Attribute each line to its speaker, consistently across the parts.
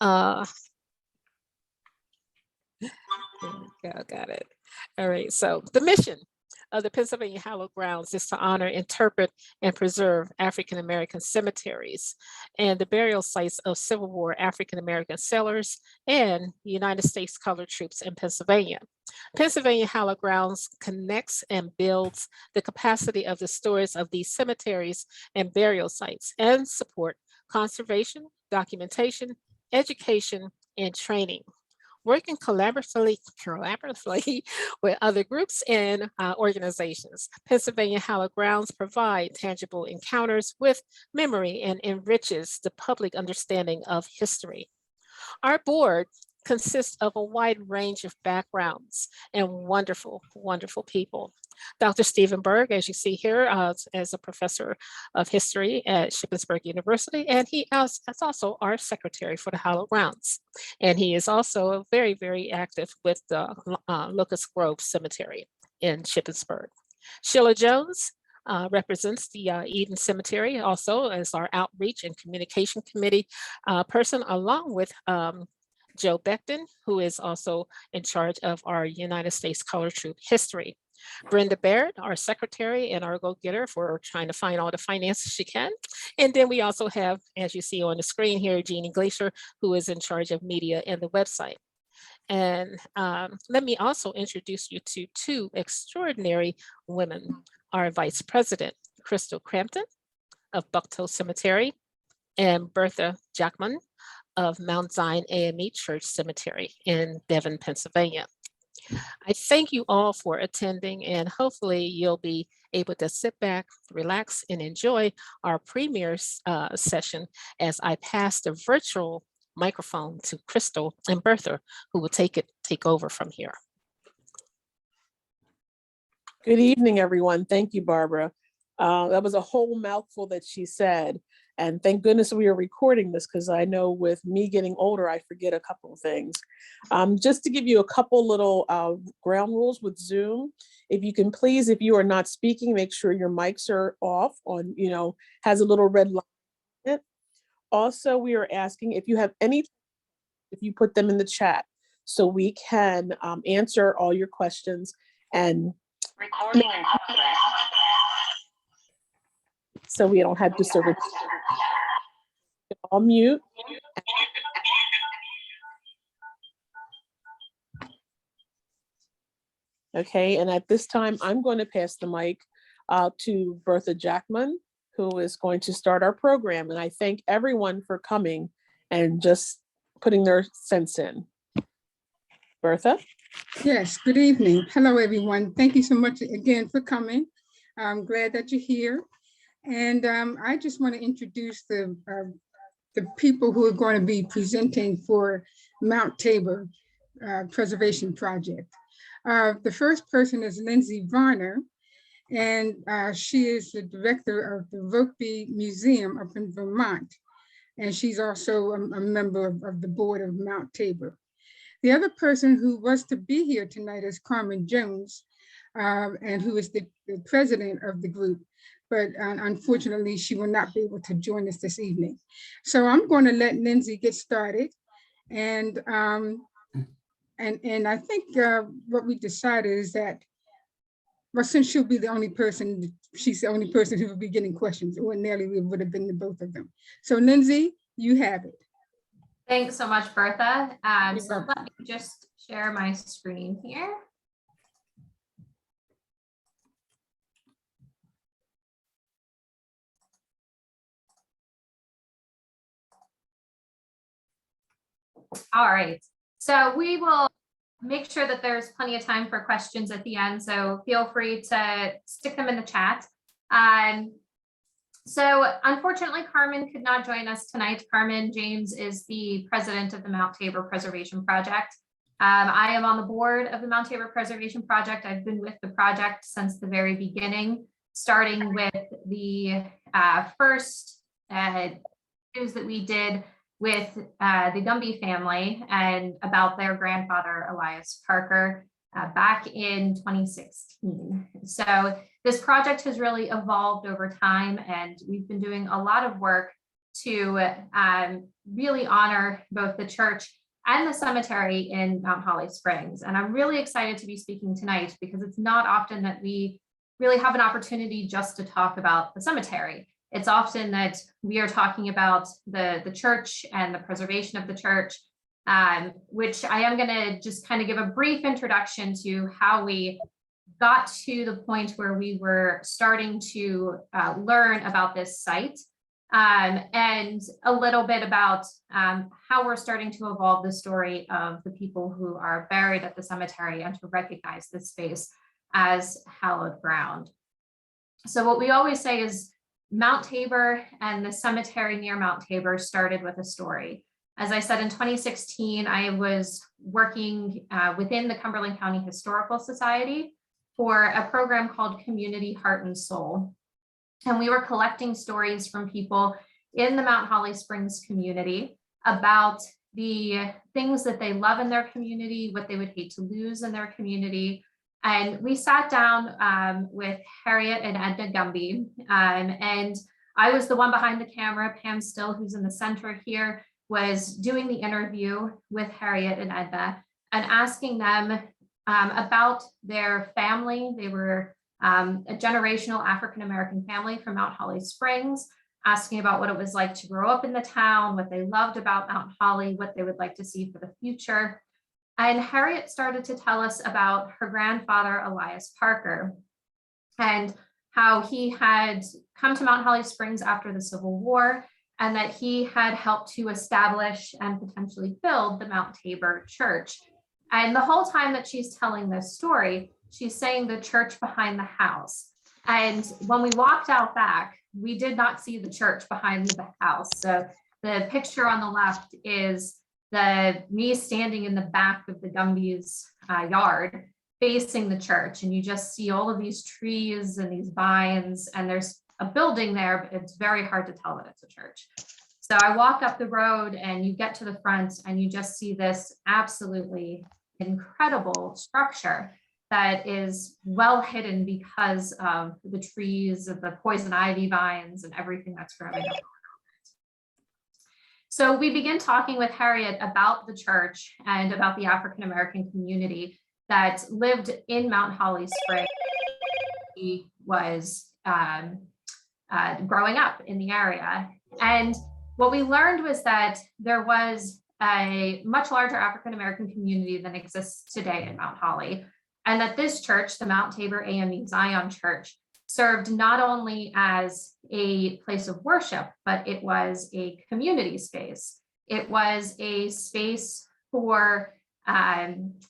Speaker 1: Uh, got it. All right, so the mission of the Pennsylvania Hallowed Grounds is to honor, interpret, and preserve African American cemeteries and the burial sites of Civil War African American sailors and United States colored troops in Pennsylvania. Pennsylvania Hallowed Grounds connects and builds the capacity of the stewards of these cemeteries and burial sites and support conservation, documentation, education, and training. Working collaboratively with other groups and organizations. Pennsylvania Hallowed Grounds provide tangible encounters with memory and enriches the public understanding of history. Our board consists of a wide range of backgrounds and wonderful, wonderful people. Dr. Stephen Berg, as you see here, as a professor of history at Shippensburg University, and he is also our secretary for the Hallowed Grounds. And he is also very, very active with the Locust Grove Cemetery in Shippensburg. Sheila Jones represents the Eden Cemetery also as our outreach and communication committee person, along with Joe Beckton, who is also in charge of our United States Colored Troop history. Brenda Barrett, our secretary and our go-getter for trying to find all the finances she can. And then we also have, as you see on the screen here, Jeannie Glacier, who is in charge of media and the website. And let me also introduce you to two extraordinary women. Our vice president, Crystal Crampton of Bucktoe Cemetery, and Bertha Jackman of Mount Zion AME Church Cemetery in Devon, Pennsylvania. I thank you all for attending, and hopefully you'll be able to sit back, relax, and enjoy our premiere session as I pass the virtual microphone to Crystal and Bertha, who will take over from here.
Speaker 2: Good evening, everyone. Thank you, Barbara. That was a whole mouthful that she said. And thank goodness we are recording this, because I know with me getting older, I forget a couple of things. Just to give you a couple little ground rules with Zoom, if you can please, if you are not speaking, make sure your mics are off on, has a little red light in it. Also, we are asking if you have any, if you put them in the chat so we can answer all your questions and recording in progress. So we don't have to serve it. I'll mute. Okay, and at this time, I'm going to pass the mic to Bertha Jackman, who is going to start our program. And I thank everyone for coming and just putting their sense in. Bertha?
Speaker 3: Yes, good evening. Hello, everyone. Thank you so much again for coming. I'm glad that you're here. And I just want to introduce the people who are going to be presenting for Mount Tabor Preservation Project. The first person is Lindsay Varner, and she is the director of the Rokeby Museum up in Vermont. And she's also a member of the board of Mount Tabor. The other person who was to be here tonight is Carmen Jones, and who is the president of the group. But unfortunately, she will not be able to join us this evening. So I'm going to let Lindsay get started. And I think what we decided is that, well, since she'll be the only person, she's the only person who will be getting questions. Ordinarily, it would have been the both of them. So Lindsay, you have it.
Speaker 4: Thanks so much, Bertha. So let me just share my screen here. All right, so we will make sure that there's plenty of time for questions at the end, so feel free to stick them in the chat. So unfortunately, Carmen could not join us tonight. Carmen James is the president of the Mount Tabor Preservation Project. I am on the board of the Mount Tabor Preservation Project. I've been with the project since the very beginning, starting with the first news that we did with the Gumby family and about their grandfather, Elias Parker, back in 2016. So this project has really evolved over time, and we've been doing a lot of work to really honor both the church and the cemetery in Mount Holly Springs. And I'm really excited to be speaking tonight because it's not often that we really have an opportunity just to talk about the cemetery. It's often that we are talking about the church and the preservation of the church, which I am going to just kind of give a brief introduction to how we got to the point where we were starting to learn about this site, and a little bit about how we're starting to evolve the story of the people who are buried at the cemetery and to recognize this space as hallowed ground. So what we always say is Mount Tabor and the cemetery near Mount Tabor started with a story. As I said, in 2016, I was working within the Cumberland County Historical Society for a program called Community Heart and Soul. And we were collecting stories from people in the Mount Holly Springs community about the things that they love in their community, what they would hate to lose in their community. And we sat down with Harriet and Edna Gumby, and I was the one behind the camera. Pam Still, who's in the center here, was doing the interview with Harriet and Edna and asking them about their family. They were a generational African-American family from Mount Holly Springs, asking about what it was like to grow up in the town, what they loved about Mount Holly, what they would like to see for the future. And Harriet started to tell us about her grandfather, Elias Parker, and how he had come to Mount Holly Springs after the Civil War, and that he had helped to establish and potentially build the Mount Tabor Church. And the whole time that she's telling this story, she's saying the church behind the house. And when we walked out back, we did not see the church behind the house. So the picture on the left is me standing in the back of the Gumby's yard facing the church, and you just see all of these trees and these vines, and there's a building there, but it's very hard to tell that it's a church. So I walk up the road and you get to the front and you just see this absolutely incredible structure that is well hidden because of the trees, of the poison ivy vines and everything that's growing up. So we begin talking with Harriet about the church and about the African-American community that lived in Mount Holly Springs. He was growing up in the area. And what we learned was that there was a much larger African-American community than exists today in Mount Holly. And that this church, the Mount Tabor AME Zion Church, served not only as a place of worship, but it was a community space. It was a space for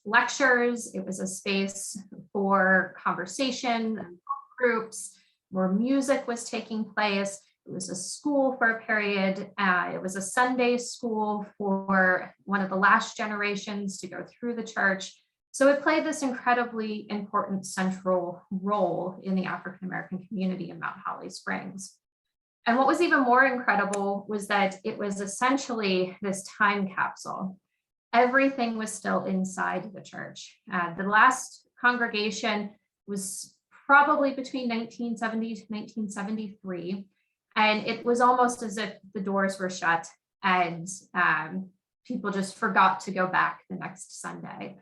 Speaker 4: lectures. It was a space for conversation, groups, where music was taking place. It was a school for a period. It was a Sunday school for one of the last generations to go through the church. So it played this incredibly important central role in the African-American community in Mount Holly Springs. And what was even more incredible was that it was essentially this time capsule. Everything was still inside the church. The last congregation was probably between 1970 to 1973. And it was almost as if the doors were shut and people just forgot to go back the next Sunday.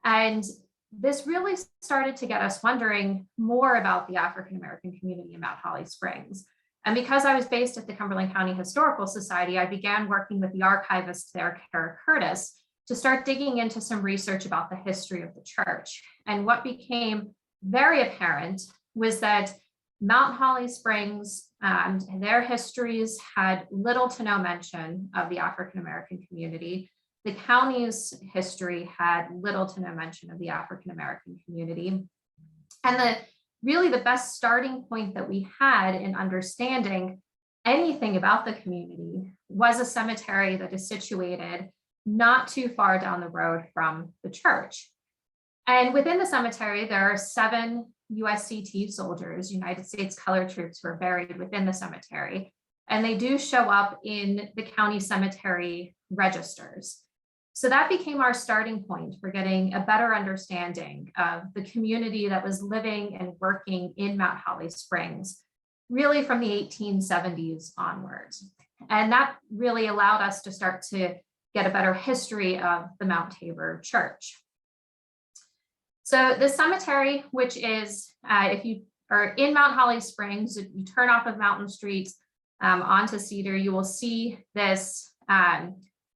Speaker 4: And this really started to get us wondering more about the African-American community in Mount Holly Springs. And because I was based at the Cumberland County Historical Society, I began working with the archivist there, Kara Curtis, to start digging into some research about the history of the church. And what became very apparent was that Mount Holly Springs and their histories had little to no mention of the African-American community. The county's history had little to no mention of the African-American community. And really the best starting point that we had in understanding anything about the community was a cemetery that is situated not too far down the road from the church. And within the cemetery, there are 7 USCT soldiers, United States Colored Troops, who are buried within the cemetery. And they do show up in the county cemetery registers. So that became our starting point for getting a better understanding of the community that was living and working in Mount Holly Springs, really from the 1870s onwards. And that really allowed us to start to get a better history of the Mount Tabor Church. So the cemetery, which is, if you are in Mount Holly Springs, if you turn off of Mountain Street onto Cedar, you will see this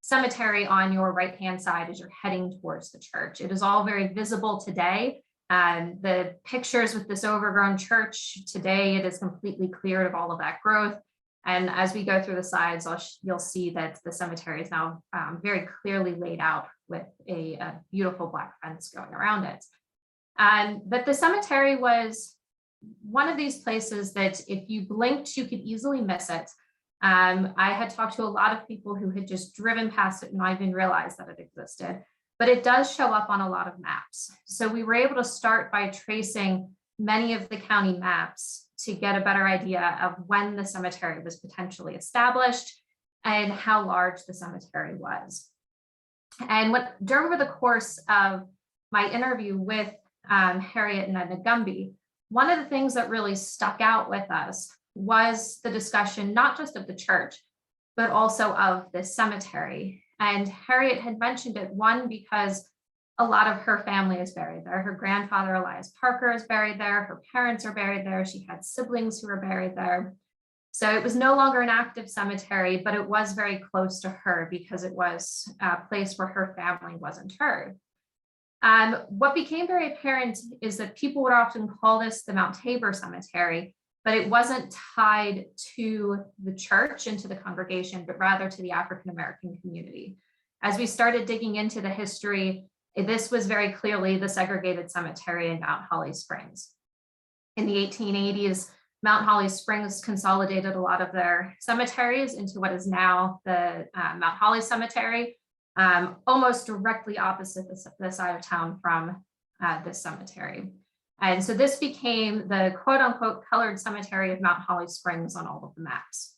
Speaker 4: cemetery on your right-hand side as you're heading towards the church. It is all very visible today. The pictures with this overgrown church today, it is completely cleared of all of that growth. And as we go through the slides, you'll see that the cemetery is now very clearly laid out with a beautiful black fence going around it. But the cemetery was one of these places that if you blinked, you could easily miss it. I had talked to a lot of people who had just driven past it and not even realized that it existed, but it does show up on a lot of maps. So we were able to start by tracing many of the county maps to get a better idea of when the cemetery was potentially established and how large the cemetery was. And during the course of my interview with Harriet and Edna Gumby, one of the things that really stuck out with us was the discussion, not just of the church, but also of the cemetery. And Harriet had mentioned it, one, because a lot of her family is buried there. Her grandfather, Elias Parker, is buried there. Her parents are buried there. She had siblings who were buried there. So it was no longer an active cemetery, but it was very close to her because it was a place where her family was interred. What became very apparent is that people would often call this the Mount Tabor Cemetery, but it wasn't tied to the church and to the congregation, but rather to the African-American community. As we started digging into the history, this was very clearly the segregated cemetery in Mount Holly Springs. In the 1880s, Mount Holly Springs consolidated a lot of their cemeteries into what is now the Mount Holly Cemetery, almost directly opposite the side of town from this cemetery. And so this became the quote unquote colored cemetery of Mount Holly Springs on all of the maps.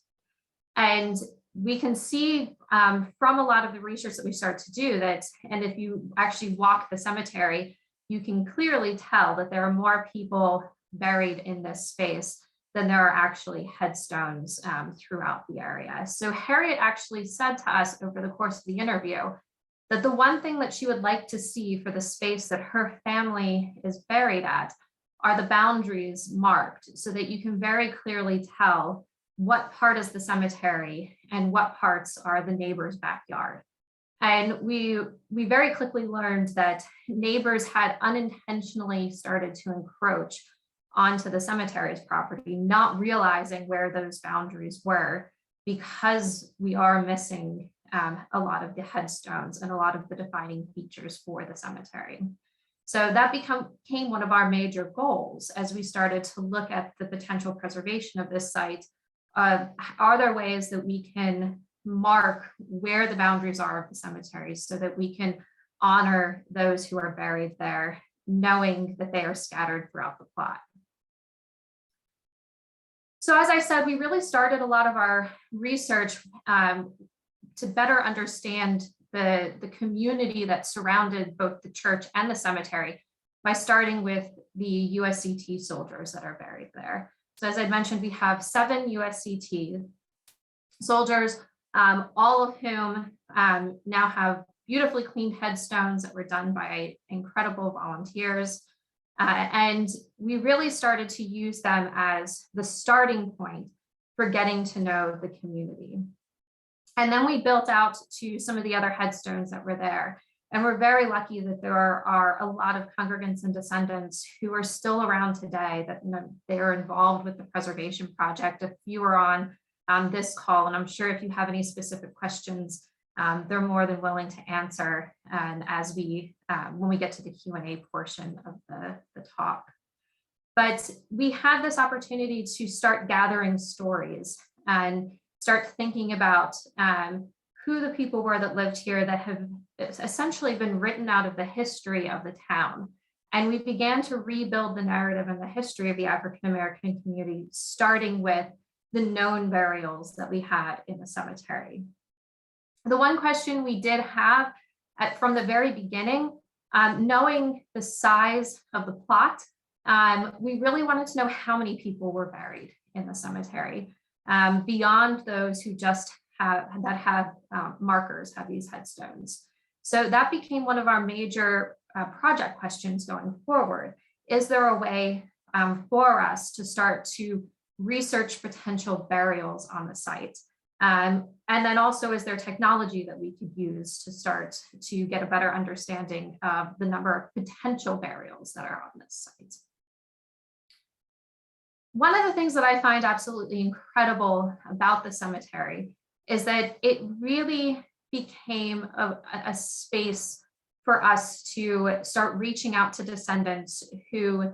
Speaker 4: And we can see from a lot of the research that we started to do that, and if you actually walk the cemetery, you can clearly tell that there are more people buried in this space than there are actually headstones throughout the area. So Harriet actually said to us over the course of the interview that the one thing that she would like to see for the space that her family is buried at are the boundaries marked so that you can very clearly tell what part is the cemetery and what parts are the neighbor's backyard. And we very quickly learned that neighbors had unintentionally started to encroach onto the cemetery's property, not realizing where those boundaries were, because we are missing a lot of the headstones and a lot of the defining features for the cemetery. So that became one of our major goals as we started to look at the potential preservation of this site. Are there ways that we can mark where the boundaries are of the cemetery so that we can honor those who are buried there, knowing that they are scattered throughout the plot? So as I said, we really started a lot of our research to better understand the community that surrounded both the church and the cemetery by starting with the USCT soldiers that are buried there. So as I mentioned, we have 7 USCT soldiers, all of whom now have beautifully cleaned headstones that were done by incredible volunteers. And we really started to use them as the starting point for getting to know the community. And then we built out to some of the other headstones that were there. And we're very lucky that there are a lot of congregants and descendants who are still around today, that they are involved with the preservation project. A few are on this call, and I'm sure if you have any specific questions, they're more than willing to answer. And as when we get to the Q&A portion of the talk. But we had this opportunity to start gathering stories and start thinking about who the people were that lived here that have essentially been written out of the history of the town. And we began to rebuild the narrative and the history of the African-American community, starting with the known burials that we had in the cemetery. The one question we did have from the very beginning, knowing the size of the plot, we really wanted to know how many people were buried in the cemetery. beyond those who just have markers, have these headstones. So that became one of our major project questions going forward. Is there a way for us to start to research potential burials on the site? And then also, is there technology that we could use to start to get a better understanding of the number of potential burials that are on this site? One of the things that I find absolutely incredible about the cemetery is that it really became a space for us to start reaching out to descendants who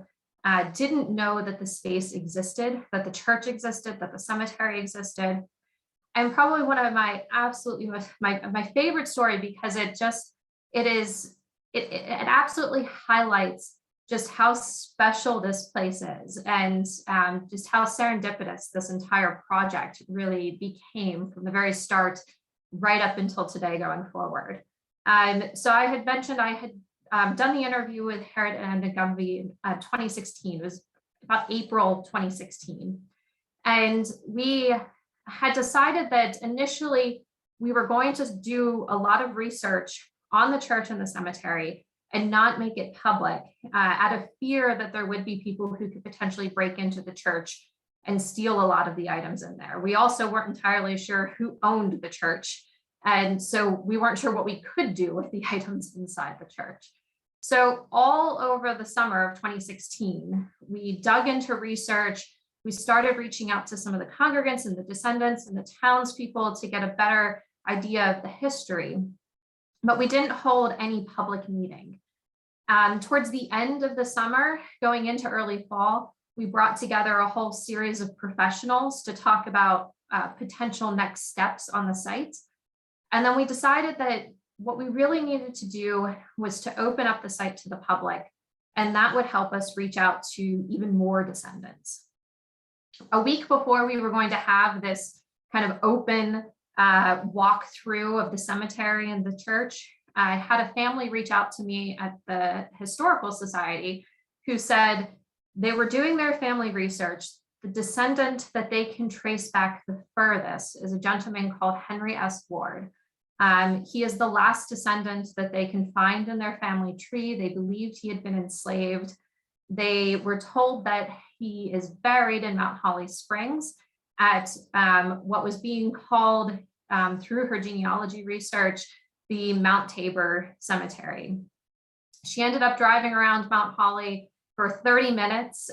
Speaker 4: didn't know that the space existed, that the church existed, that the cemetery existed. And probably one of my absolutely my favorite story, because it absolutely highlights just how special this place is, and just how serendipitous this entire project really became from the very start, right up until today going forward. So I had mentioned I had done the interview with Harriet and Gumby in 2016. It was about April 2016. And we had decided that initially we were going to do a lot of research on the church and the cemetery and not make it public, out of fear that there would be people who could potentially break into the church and steal a lot of the items in there. We also weren't entirely sure who owned the church, and so we weren't sure what we could do with the items inside the church. So all over the summer of 2016, we dug into research. We started reaching out to some of the congregants and the descendants and the townspeople to get a better idea of the history, but we didn't hold any public meeting. Towards the end of the summer, going into early fall, we brought together a whole series of professionals to talk about potential next steps on the site. And then we decided that what we really needed to do was to open up the site to the public, and that would help us reach out to even more descendants. A week before we were going to have this kind of open walkthrough of the cemetery and the church, I had a family reach out to me at the Historical Society who said they were doing their family research. The descendant that they can trace back the furthest is a gentleman called Henry S. Ward. He is the last descendant that they can find in their family tree. They believed he had been enslaved. They were told that he is buried in Mount Holly Springs at what was being called, through her genealogy research, the Mount Tabor Cemetery. She ended up driving around Mount Holly for 30 minutes,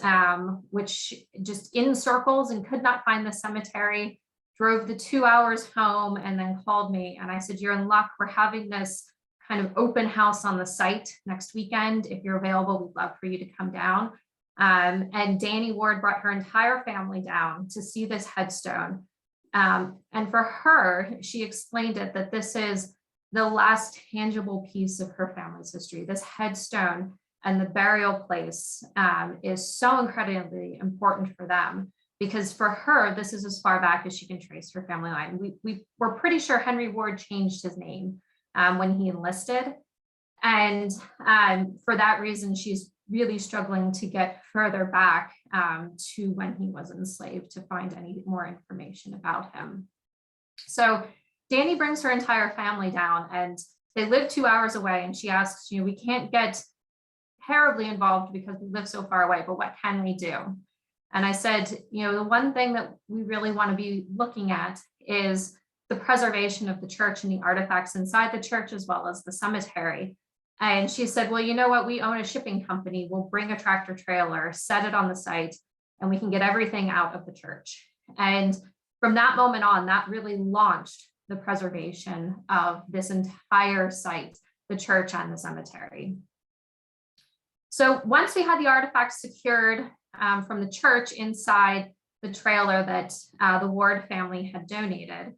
Speaker 4: which just in circles, and could not find the cemetery, drove the 2 hours home, and then called me. And I said, "You're in luck. We're having this kind of open house on the site next weekend. If you're available, we'd love for you to come down." And Danny Ward brought her entire family down to see this headstone. And for her, she explained it that this is the last tangible piece of her family's history. This headstone and the burial place is so incredibly important for them, because for her, this is as far back as she can trace her family line. We're pretty sure Henry Ward changed his name when he enlisted. And for that reason, she's really struggling to get further back to when he was enslaved to find any more information about him. So Danny brings her entire family down, and they live 2 hours away, and she asks, we can't get terribly involved because we live so far away, but what can we do? And I said, the one thing that we really want to be looking at is the preservation of the church and the artifacts inside the church, as well as the cemetery. And she said, well, you know what? We own a shipping company. We'll bring a tractor trailer, set it on the site, and we can get everything out of the church. And from that moment on, that really launched the preservation of this entire site, the church and the cemetery. So once we had the artifacts secured from the church inside the trailer that the Ward family had donated,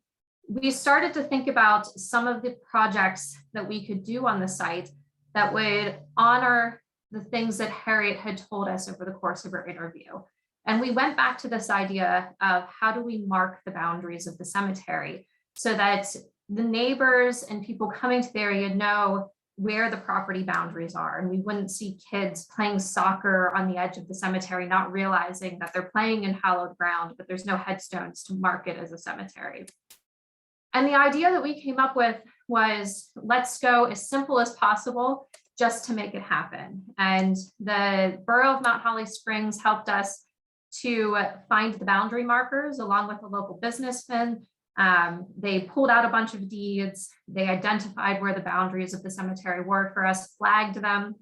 Speaker 4: we started to think about some of the projects that we could do on the site that would honor the things that Harriet had told us over the course of her interview. And we went back to this idea of how do we mark the boundaries of the cemetery so that the neighbors and people coming to the area know where the property boundaries are, and we wouldn't see kids playing soccer on the edge of the cemetery, not realizing that they're playing in hallowed ground, but there's no headstones to mark it as a cemetery. And the idea that we came up with was, let's go as simple as possible just to make it happen. And the Borough of Mount Holly Springs helped us to find the boundary markers along with the local businessmen. They pulled out a bunch of deeds. They identified where the boundaries of the cemetery were for us, flagged them.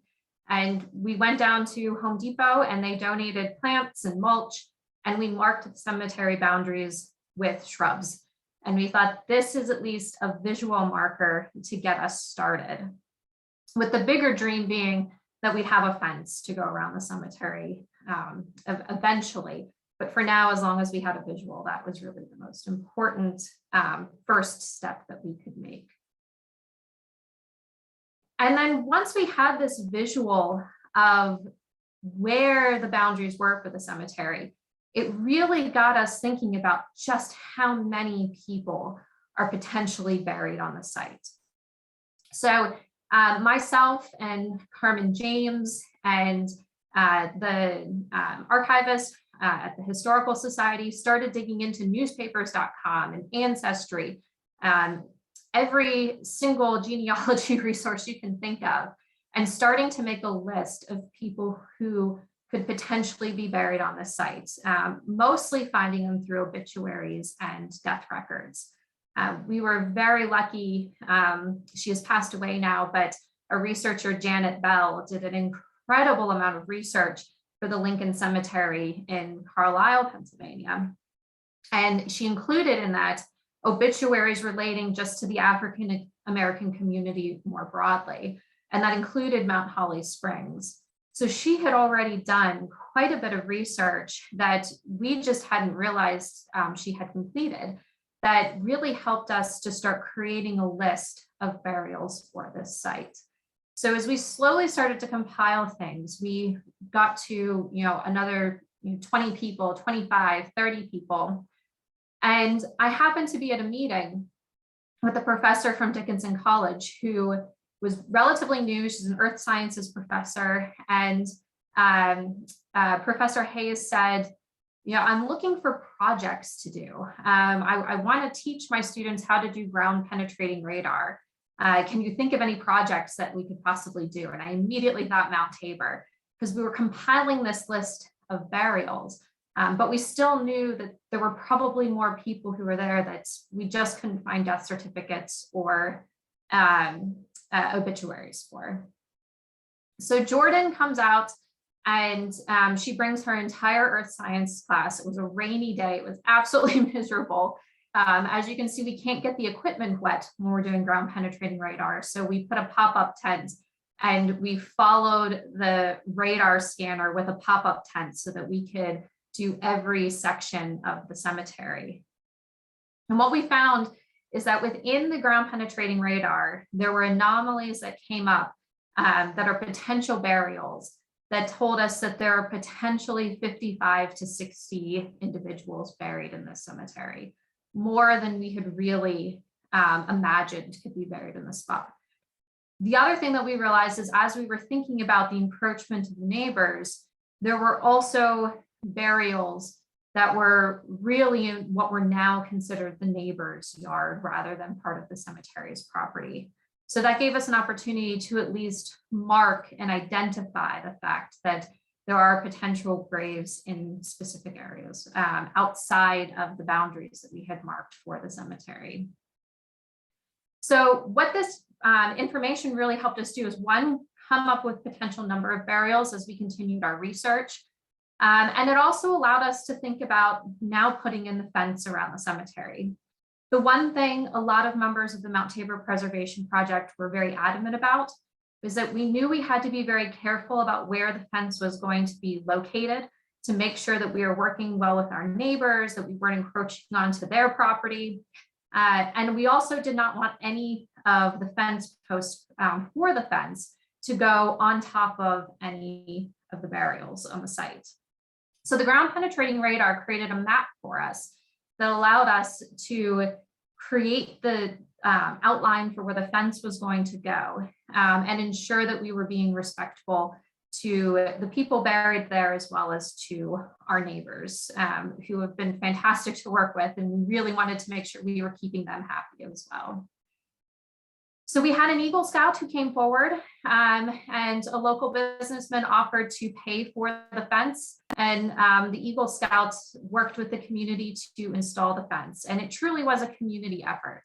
Speaker 4: And we went down to Home Depot and they donated plants and mulch, and we marked the cemetery boundaries with shrubs. And we thought this is at least a visual marker to get us started, with the bigger dream being that we'd have a fence to go around the cemetery eventually. But for now, as long as we had a visual, that was really the most important first step that we could make. And then once we had this visual of where the boundaries were for the cemetery, it really got us thinking about just how many people are potentially buried on the site. So myself and Carmen James and the archivist at the Historical Society started digging into newspapers.com and Ancestry, every single genealogy resource you can think of, and starting to make a list of people who could potentially be buried on the site, mostly finding them through obituaries and death records. We were very lucky. She has passed away now, but a researcher, Janet Bell, did an incredible amount of research for the Lincoln Cemetery in Carlisle, Pennsylvania. And she included in that obituaries relating just to the African American community more broadly. And that included Mount Holly Springs. So she had already done quite a bit of research that we just hadn't realized she had completed, that really helped us to start creating a list of burials for this site. So as we slowly started to compile things, we got to, another 20 people, 25, 30 people. And I happened to be at a meeting with a professor from Dickinson College who was relatively new. She's an earth sciences professor. And Professor Hayes said, I'm looking for projects to do. I want to teach my students how to do ground penetrating radar. Can you think of any projects that we could possibly do? And I immediately thought Mount Tabor, because we were compiling this list of burials, but we still knew that there were probably more people who were there that we just couldn't find death certificates or obituaries for. So Jordan comes out and she brings her entire earth science class. It was a rainy day. It was absolutely miserable. As you can see, we can't get the equipment wet when we're doing ground penetrating radar. So we put a pop-up tent and we followed the radar scanner with a pop-up tent so that we could do every section of the cemetery. And what we found is that within the ground penetrating radar, there were anomalies that came up that are potential burials that told us that there are potentially 55 to 60 individuals buried in this cemetery, more than we had really imagined could be buried in the spot. The other thing that we realized is as we were thinking about the encroachment of the neighbors, there were also burials that were really in what were now considered the neighbor's yard rather than part of the cemetery's property. So that gave us an opportunity to at least mark and identify the fact that there are potential graves in specific areas outside of the boundaries that we had marked for the cemetery. So what this information really helped us do is, one, come up with potential number of burials as we continued our research. And it also allowed us to think about now putting in the fence around the cemetery. The one thing a lot of members of the Mount Tabor Preservation Project were very adamant about is that we knew we had to be very careful about where the fence was going to be located to make sure that we were working well with our neighbors, that we weren't encroaching onto their property. And we also did not want any of the fence posts for the fence to go on top of any of the burials on the site. So the ground penetrating radar created a map for us that allowed us to create the outline for where the fence was going to go. and ensure that we were being respectful to the people buried there, as well as to our neighbors, who have been fantastic to work with, and we really wanted to make sure we were keeping them happy as well. So we had an Eagle Scout who came forward, and a local businessman offered to pay for the fence, and the Eagle Scouts worked with the community to install the fence, and it truly was a community effort.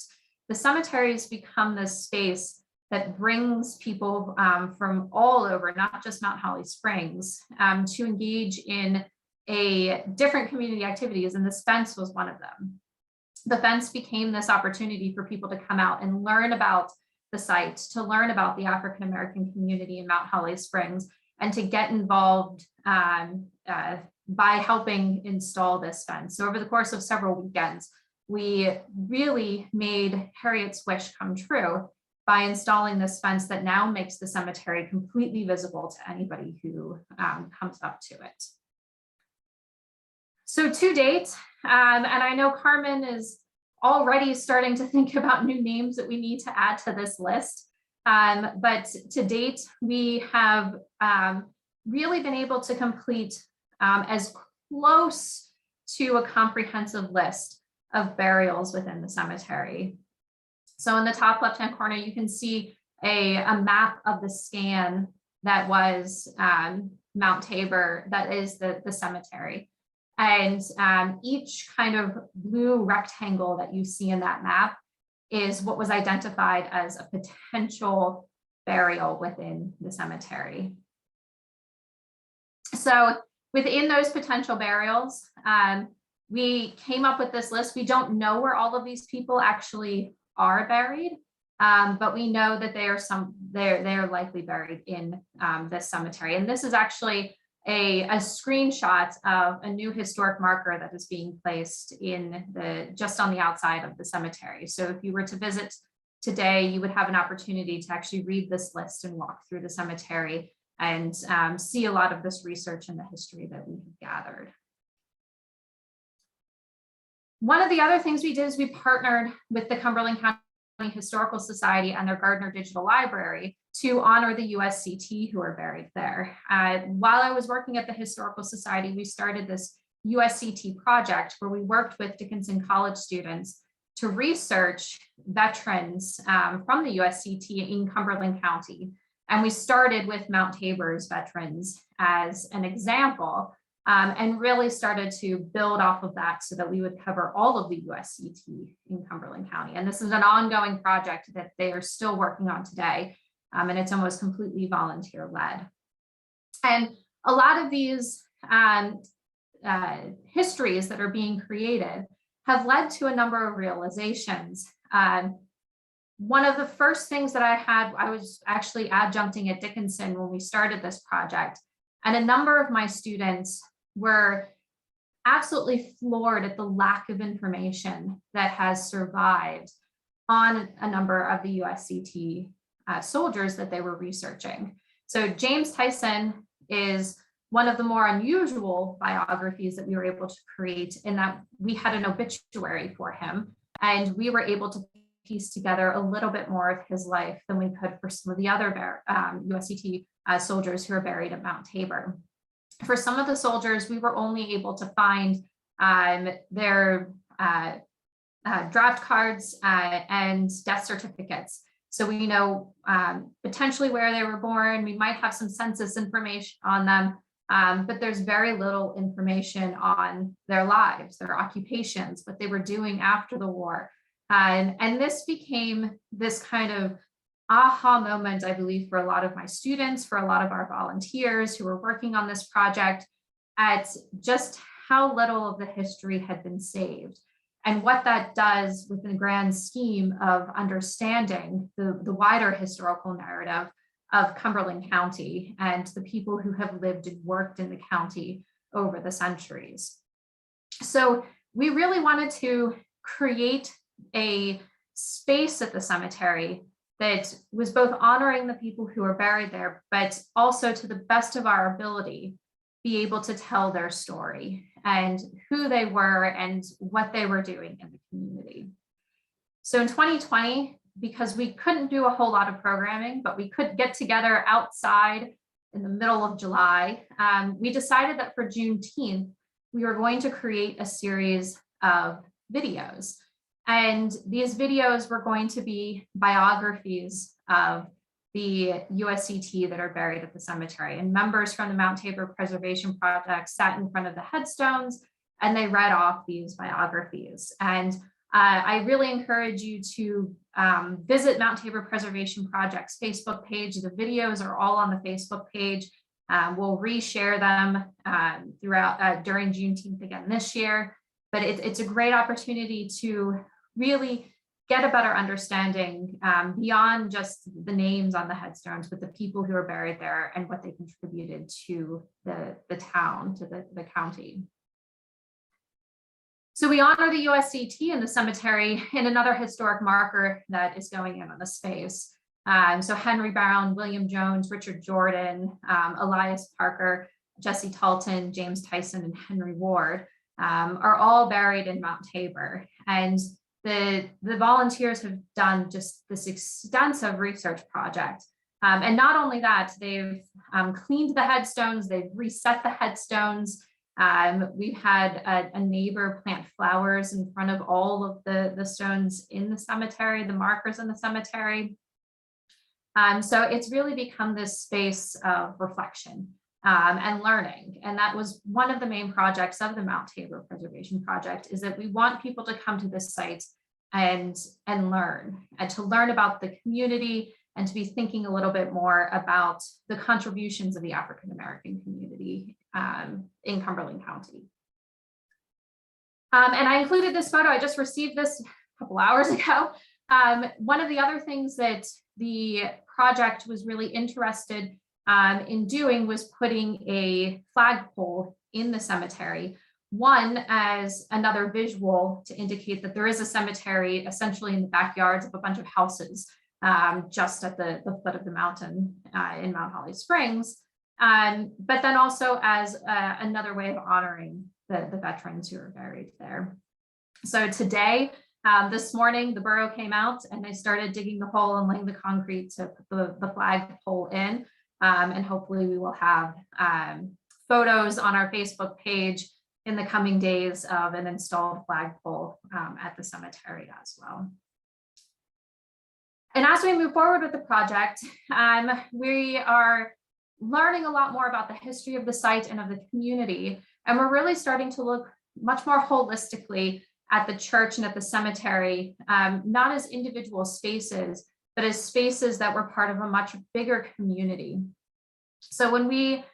Speaker 4: The cemetery has become this space that brings people from all over, not just Mount Holly Springs, to engage in a different community activities, and this fence was one of them. The fence became this opportunity for people to come out and learn about the site, to learn about the African American community in Mount Holly Springs, and to get involved by helping install this fence. So over the course of several weekends, we really made Harriet's wish come true by installing this fence that now makes the cemetery completely visible to anybody who comes up to it. So to date, and I know Carmen is already starting to think about new names that we need to add to this list, but to date, we have really been able to complete as close to a comprehensive list of burials within the cemetery. So in the top left-hand corner, you can see a map of the scan that was Mount Tabor, that is the cemetery. And each kind of blue rectangle that you see in that map is what was identified as a potential burial within the cemetery. So within those potential burials, we came up with this list. We don't know where all of these people actually are buried, but we know that they're likely buried in this cemetery. And this is actually a screenshot of a new historic marker that is being placed in just on the outside of the cemetery. So if you were to visit today, you would have an opportunity to actually read this list and walk through the cemetery and see a lot of this research and the history that we have gathered. One of the other things we did is we partnered with the Cumberland County Historical Society and their Gardner Digital Library to honor the USCT who are buried there. While I was working at the Historical Society, we started this USCT project where we worked with Dickinson College students to research veterans from the USCT in Cumberland County. And we started with Mount Tabor's veterans as an example, and really started to build off of that so that we would cover all of the USCT in Cumberland County. And this is an ongoing project that they are still working on today, and it's almost completely volunteer led. And a lot of these histories that are being created have led to a number of realizations. One of the first things that I was actually adjuncting at Dickinson when we started this project, and a number of my students were absolutely floored at the lack of information that has survived on a number of the USCT soldiers that they were researching. So James Tyson is one of the more unusual biographies that we were able to create, in that we had an obituary for him, and we were able to piece together a little bit more of his life than we could for some of the other USCT soldiers who are buried at Mount Tabor. For some of the soldiers, we were only able to find their draft cards and death certificates. So we know potentially where they were born. We might have some census information on them, but there's very little information on their lives, their occupations, what they were doing after the war. And this became this kind of aha moment, I believe, for a lot of my students, for a lot of our volunteers who were working on this project, at just how little of the history had been saved, and what that does within the grand scheme of understanding the wider historical narrative of Cumberland County and the people who have lived and worked in the county over the centuries. So we really wanted to create a space at the cemetery that was both honoring the people who are buried there, but also, to the best of our ability, be able to tell their story and who they were and what they were doing in the community. So in 2020, because we couldn't do a whole lot of programming, but we could get together outside in the middle of July, we decided that for Juneteenth, we were going to create a series of videos. And these videos were going to be biographies of the USCT that are buried at the cemetery. And members from the Mount Tabor Preservation Project sat in front of the headstones and they read off these biographies. And I really encourage you to visit Mount Tabor Preservation Project's Facebook page. The videos are all on the Facebook page. We'll reshare them throughout during Juneteenth again this year. But it's a great opportunity to really get a better understanding beyond just the names on the headstones, but the people who are buried there and what they contributed to the town, to the county. So we honor the USCT in the cemetery in another historic marker that is going in on the space. So Henry Brown, William Jones, Richard Jordan, Elias Parker, Jesse Talton, James Tyson, and Henry Ward are all buried in Mount Tabor. And the volunteers have done just this extensive research project. And not only that, they've cleaned the headstones, they've reset the headstones. We've had a neighbor plant flowers in front of all of the stones in the cemetery, the markers in the cemetery. So it's really become this space of reflection and learning. And that was one of the main projects of the Mount Tabor Preservation Project, is that we want people to come to this site and learn, and to learn about the community, and to be thinking a little bit more about the contributions of the African-American community in Cumberland County. And I included this photo, I just received this a couple hours ago. One of the other things that the project was really interested in doing was putting a flagpole in the cemetery. One, as another visual to indicate that there is a cemetery essentially in the backyards of a bunch of houses just at the foot of the mountain in Mount Holly Springs. But then also as another way of honoring the veterans who are buried there. So today, this morning, the borough came out and they started digging the hole and laying the concrete to put the flagpole in. And hopefully we will have photos on our Facebook page in the coming days of an installed flagpole at the cemetery as well. And as we move forward with the project, we are learning a lot more about the history of the site and of the community. And we're really starting to look much more holistically at the church and at the cemetery, not as individual spaces, but as spaces that were part of a much bigger community. So when we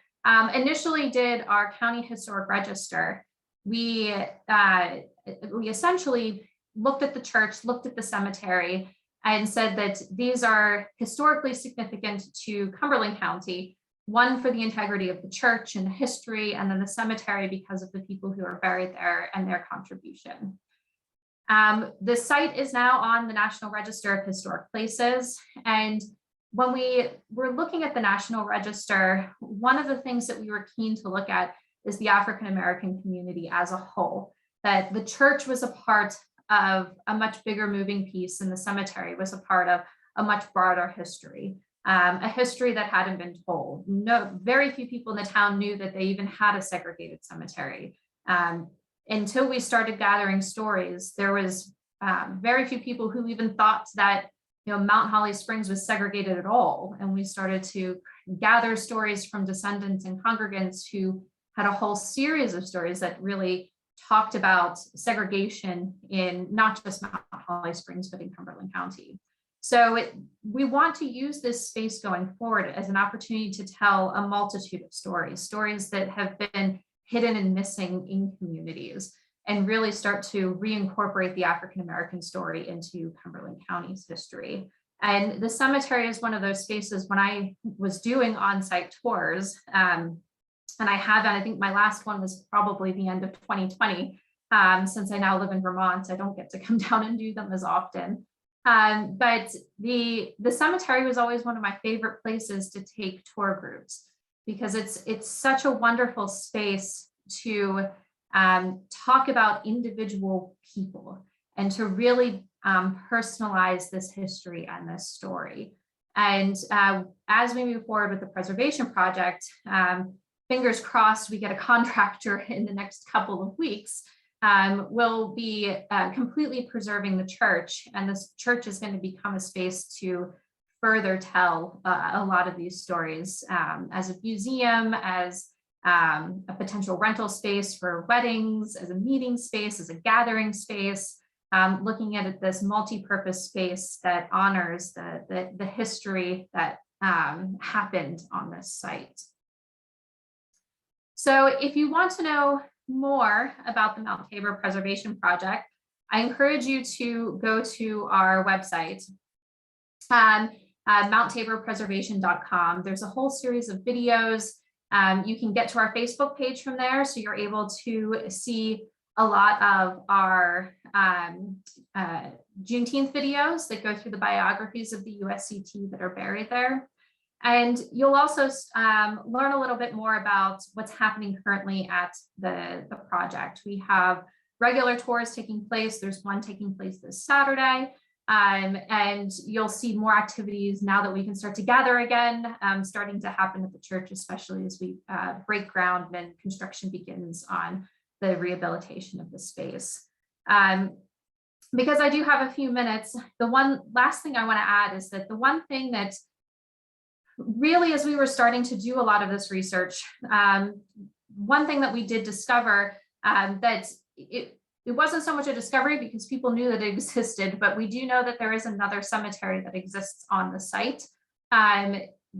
Speaker 4: initially did our county historic register, we essentially looked at the church, looked at the cemetery, and said that these are historically significant to Cumberland County, one for the integrity of the church and the history, and then the cemetery because of the people who are buried there and their contribution. The site is now on the National Register of Historic Places. And when we were looking at the National Register, one of the things that we were keen to look at is the African-American community as a whole, that the church was a part of a much bigger moving piece, and the cemetery was a part of a much broader history, a history that hadn't been told. Very few people in the town knew that they even had a segregated cemetery. Until we started gathering stories, there was very few people who even thought that Mount Holly Springs was segregated at all. And we started to gather stories from descendants and congregants who had a whole series of stories that really talked about segregation in not just Mount Holly Springs, but in Cumberland County. So we want to use this space going forward as an opportunity to tell a multitude of stories that have been hidden and missing in communities, and really start to reincorporate the African-American story into Cumberland County's history. And the cemetery is one of those spaces. When I was doing on-site tours, and I think my last one was probably the end of 2020, since I now live in Vermont, I don't get to come down and do them as often. But the cemetery was always one of my favorite places to take tour groups, because it's such a wonderful space to talk about individual people and to really personalize this history and this story. And as we move forward with the preservation project, fingers crossed we get a contractor in the next couple of weeks, we'll be completely preserving the church. And this church is going to become a space to further tell a lot of these stories as a museum, as a potential rental space for weddings, as a meeting space, as a gathering space, looking at it, this multi-purpose space that honors the history that happened on this site. So if you want to know more about the Mount Tabor Preservation Project, I encourage you to go to our website, mounttaborpreservation.com. There's a whole series of videos. You can get to our Facebook page from there, so you're able to see a lot of our Juneteenth videos that go through the biographies of the USCT that are buried there. And you'll also learn a little bit more about what's happening currently at the project. We have regular tours taking place. There's one taking place this Saturday. And you'll see more activities now that we can start to gather again, starting to happen at the church, especially as we break ground and construction begins on the rehabilitation of the space. Because I do have a few minutes, the one last thing I want to add is that the one thing that really, as we were starting to do a lot of this research, one thing that we did discover that it wasn't so much a discovery because people knew that it existed, but we do know that there is another cemetery that exists on the site.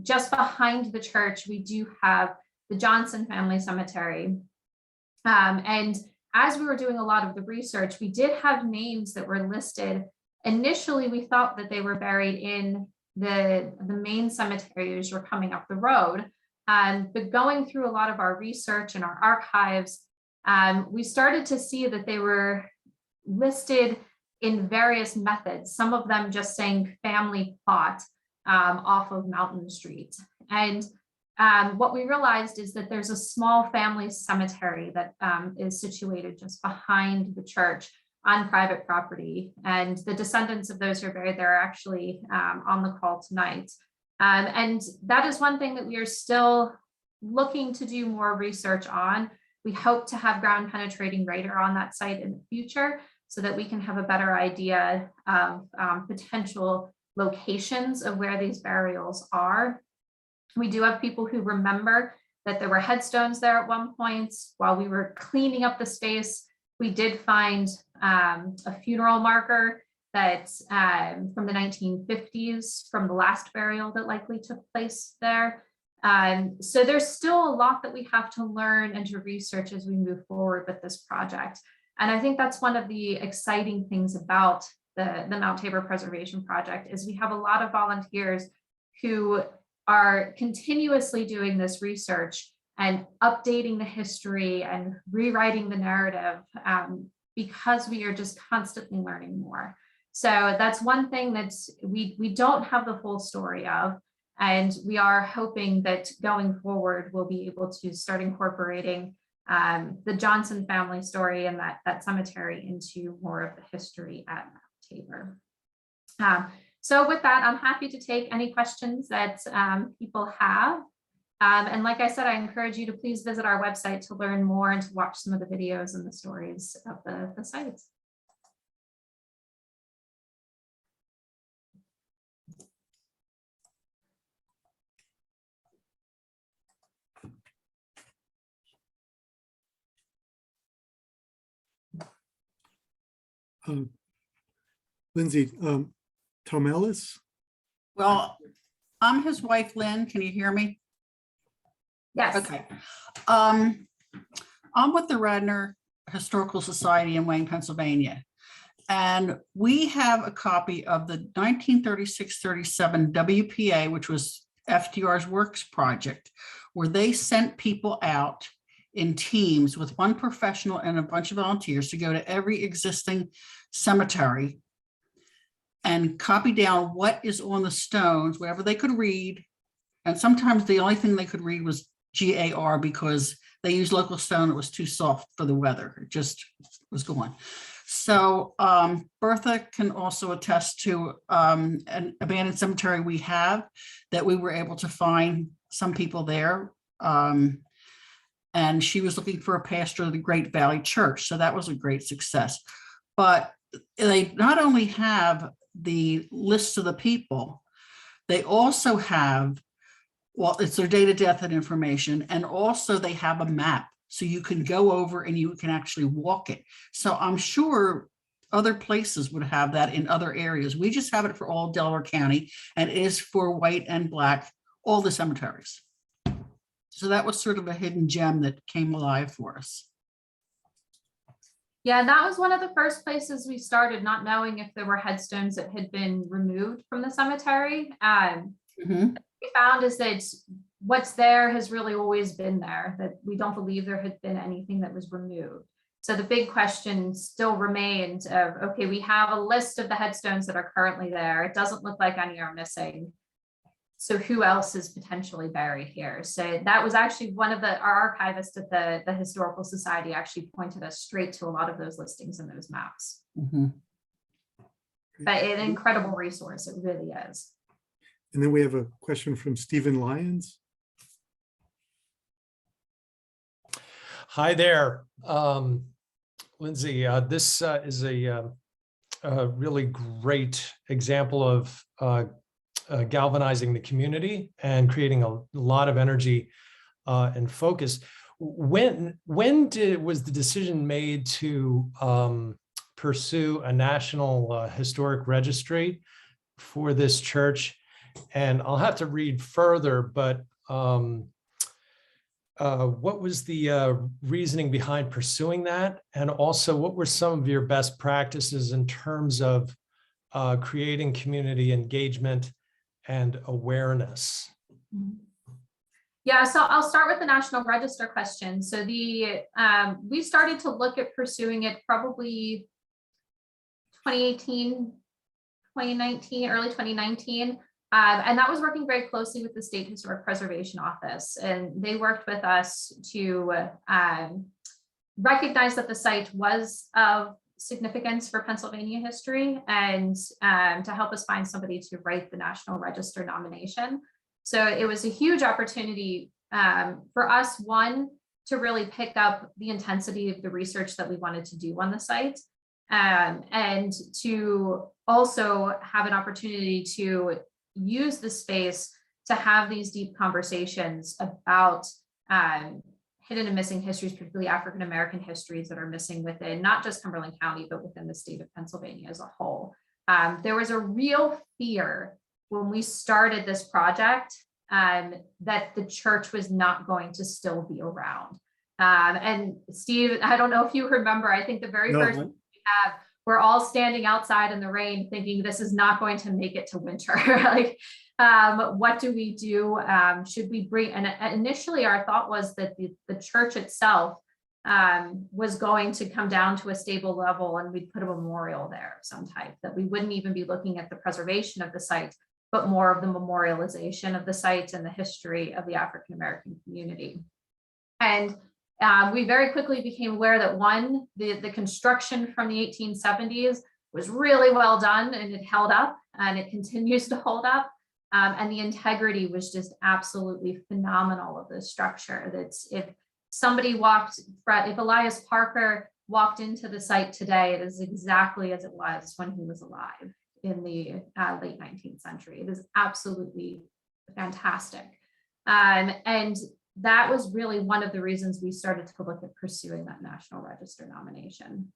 Speaker 4: Just behind the church, we do have the Johnson family cemetery. And as we were doing a lot of the research, we did have names that were listed. Initially, we thought that they were buried in the main cemeteries were coming up the road. But going through a lot of our research and our archives, we started to see that they were listed in various methods, some of them just saying family plot off of Mountain Street. And what we realized is that there's a small family cemetery that is situated just behind the church on private property. And the descendants of those who are buried there are actually on the call tonight. And that is one thing that we are still looking to do more research on. We hope to have ground penetrating radar on that site in the future so that we can have a better idea of potential locations of where these burials are. We do have people who remember that there were headstones there at one point. While we were cleaning up the space, we did find a funeral marker that's from the 1950s, from the last burial that likely took place there. So there's still a lot that we have to learn and to research as we move forward with this project. And I think that's one of the exciting things about the Mount Tabor Preservation Project is we have a lot of volunteers who are continuously doing this research and updating the history and rewriting the narrative because we are just constantly learning more. So that's one thing that we don't have the full story of. And we are hoping that going forward, we'll be able to start incorporating the Johnson family story and that cemetery into more of the history at Mount Tabor. So with that, I'm happy to take any questions that people have. And like I said, I encourage you to please visit our website to learn more and to watch some of the videos and the stories of the sites.
Speaker 5: Lindsay, Tomelis?
Speaker 6: Well, I'm his wife, Lynn. Can you hear me?
Speaker 4: Yes.
Speaker 6: Okay. I'm with the Radnor Historical Society in Wayne, Pennsylvania. And we have a copy of the 1936-37 WPA, which was FDR's Works Project, where they sent people out in teams with one professional and a bunch of volunteers to go to every existing cemetery and copy down what is on the stones, whatever they could read. And sometimes the only thing they could read was GAR because they used local stone that was too soft for the weather. It just was gone. So Bertha can also attest to an abandoned cemetery we have that we were able to find some people there. And she was looking for a pastor of the Great Valley Church. So that was a great success. But they not only have the lists of the people, they also have, well, it's their date of death and information. And also they have a map. So you can go over and you can actually walk it. So I'm sure other places would have that in other areas. We just have it for all Delaware County, and it is for white and black, all the cemeteries. So that was sort of a hidden gem that came alive for us.
Speaker 4: Yeah, that was one of the first places we started, not knowing if there were headstones that had been removed from the cemetery.
Speaker 6: Mhm.
Speaker 4: What we found is that what's there has really always been there, that we don't believe there had been anything that was removed. So the big question still remained of, okay, we have a list of the headstones that are currently there. It doesn't look like any are missing. So who else is potentially buried here? So that was actually one of our archivists at the Historical Society actually pointed us straight to a lot of those listings and those maps.
Speaker 6: Mhm.
Speaker 4: But an incredible resource, it really is.
Speaker 5: And then we have a question from Stephen Lyons.
Speaker 7: Hi there, Lindsay. This is a really great example of galvanizing the community and creating a lot of energy and focus. When was the decision made to pursue a national historic registry for this church? And I'll have to read further, but what was the reasoning behind pursuing that? And also, what were some of your best practices in terms of creating community engagement and awareness?
Speaker 4: Yeah, so I'll start with the National Register question. So we started to look at pursuing it probably 2018, 2019, early 2019. And that was working very closely with the State Historic Preservation Office. And they worked with us to recognize that the site was of significance for Pennsylvania history and to help us find somebody to write the National Register nomination. So it was a huge opportunity for us, one, to really pick up the intensity of the research that we wanted to do on the site, and to also have an opportunity to use the space to have these deep conversations about hidden and missing histories, particularly African-American histories that are missing within not just Cumberland County, but within the state of Pennsylvania as a whole. There was a real fear when we started this project that the church was not going to still be around. And Steve, I don't know if you remember, I think the very first one we have, we're all standing outside in the rain thinking this is not going to make it to winter. Like, what do we do? Should we bring, and initially our thought was that the church itself was going to come down to a stable level and we'd put a memorial there of some type, that we wouldn't even be looking at the preservation of the site, but more of the memorialization of the site and the history of the African-American community. And we very quickly became aware that one, the construction from the 1870s was really well done and it held up and it continues to hold up. And the integrity was just absolutely phenomenal of the structure. That's if somebody if Elias Parker walked into the site today, it is exactly as it was when he was alive in the late 19th century. It is absolutely fantastic. And that was really one of the reasons we started to look at pursuing that National Register nomination.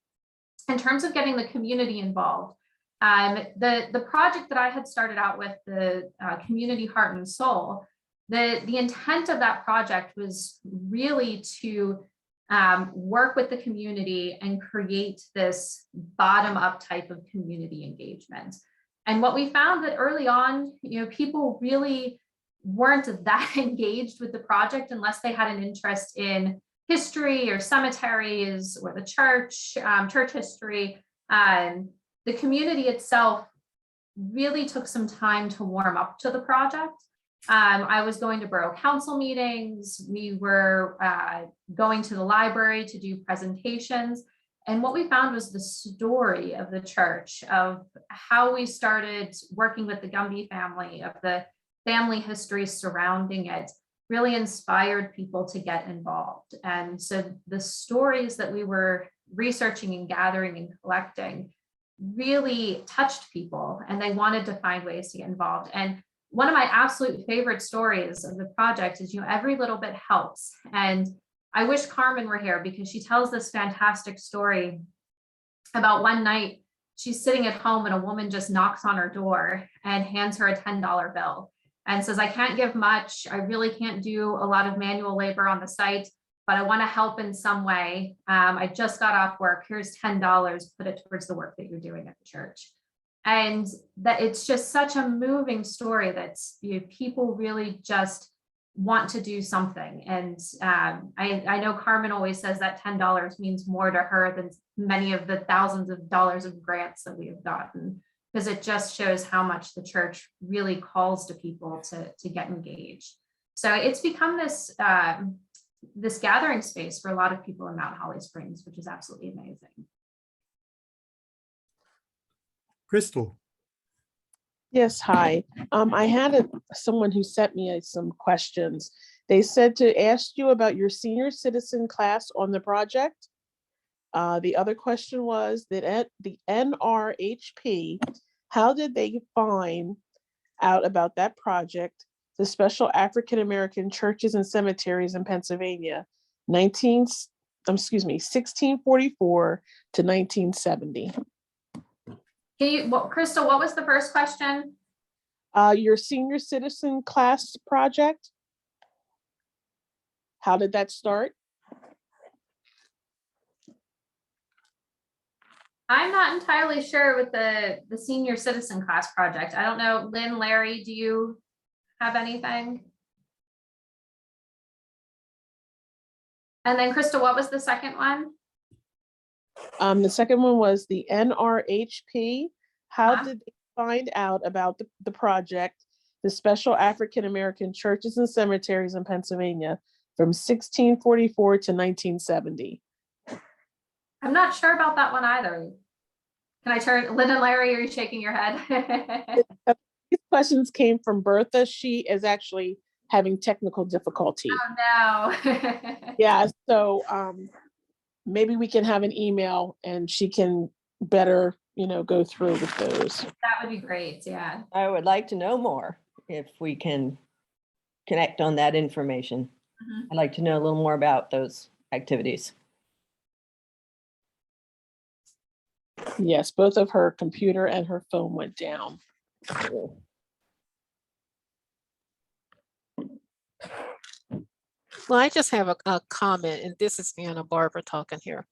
Speaker 4: In terms of getting the community involved, the project that I had started out with, the Community Heart and Soul, the intent of that project was really to work with the community and create this bottom-up type of community engagement. And what we found that early on, people really weren't that engaged with the project unless they had an interest in history or cemeteries or the church, church history. The community itself really took some time to warm up to the project. I was going to borough council meetings. We were going to the library to do presentations. And what we found was the story of the church, of how we started working with the Gumby family, of the family history surrounding it, really inspired people to get involved. And so the stories that we were researching and gathering and collecting really touched people, and they wanted to find ways to get involved. And one of my absolute favorite stories of the project is, every little bit helps. And I wish Carmen were here, because she tells this fantastic story about one night she's sitting at home and a woman just knocks on her door and hands her a $10 bill and says, I can't give much. I really can't do a lot of manual labor on the site, but I want to help in some way. I just got off work. Here's $10, put it towards the work that you're doing at the church. And that it's just such a moving story that people really just want to do something. And I know Carmen always says that $10 means more to her than many of the thousands of dollars of grants that we have gotten, because it just shows how much the church really calls to people to get engaged. So it's become this this gathering space for a lot of people in Mount Holly Springs, which is absolutely amazing.
Speaker 5: Crystal.
Speaker 2: Yes, hi. I had someone who sent me some questions. They said to ask you about your senior citizen class on the project. The other question was that at the NRHP, how did they find out about that project, the Special African American Churches and Cemeteries in Pennsylvania, 1644 to 1970?
Speaker 4: Crystal, what was the first question?
Speaker 2: Your senior citizen class project, how did that start?
Speaker 4: I'm not entirely sure with the senior citizen class project. I don't know. Lynn, Larry, do you have anything? And then Crystal, what was the second one?
Speaker 2: The second one was the NRHP. How did they find out about the project, the Special African American Churches and Cemeteries in Pennsylvania from 1644 to 1970?
Speaker 4: I'm not sure about that one either. Can I turn, Lynn and Larry, are you shaking your head?
Speaker 2: These questions came from Bertha. She is actually having technical difficulty.
Speaker 4: Oh no.
Speaker 2: Yeah, so maybe we can have an email and she can better, go through with those.
Speaker 4: That would be great, yeah.
Speaker 8: I would like to know more if we can connect on that information.
Speaker 4: Mhm.
Speaker 8: I'd like to know a little more about those activities.
Speaker 2: Yes, both of her computer and her phone went down.
Speaker 1: Well, I just have a comment, and this is Anna Barber talking here.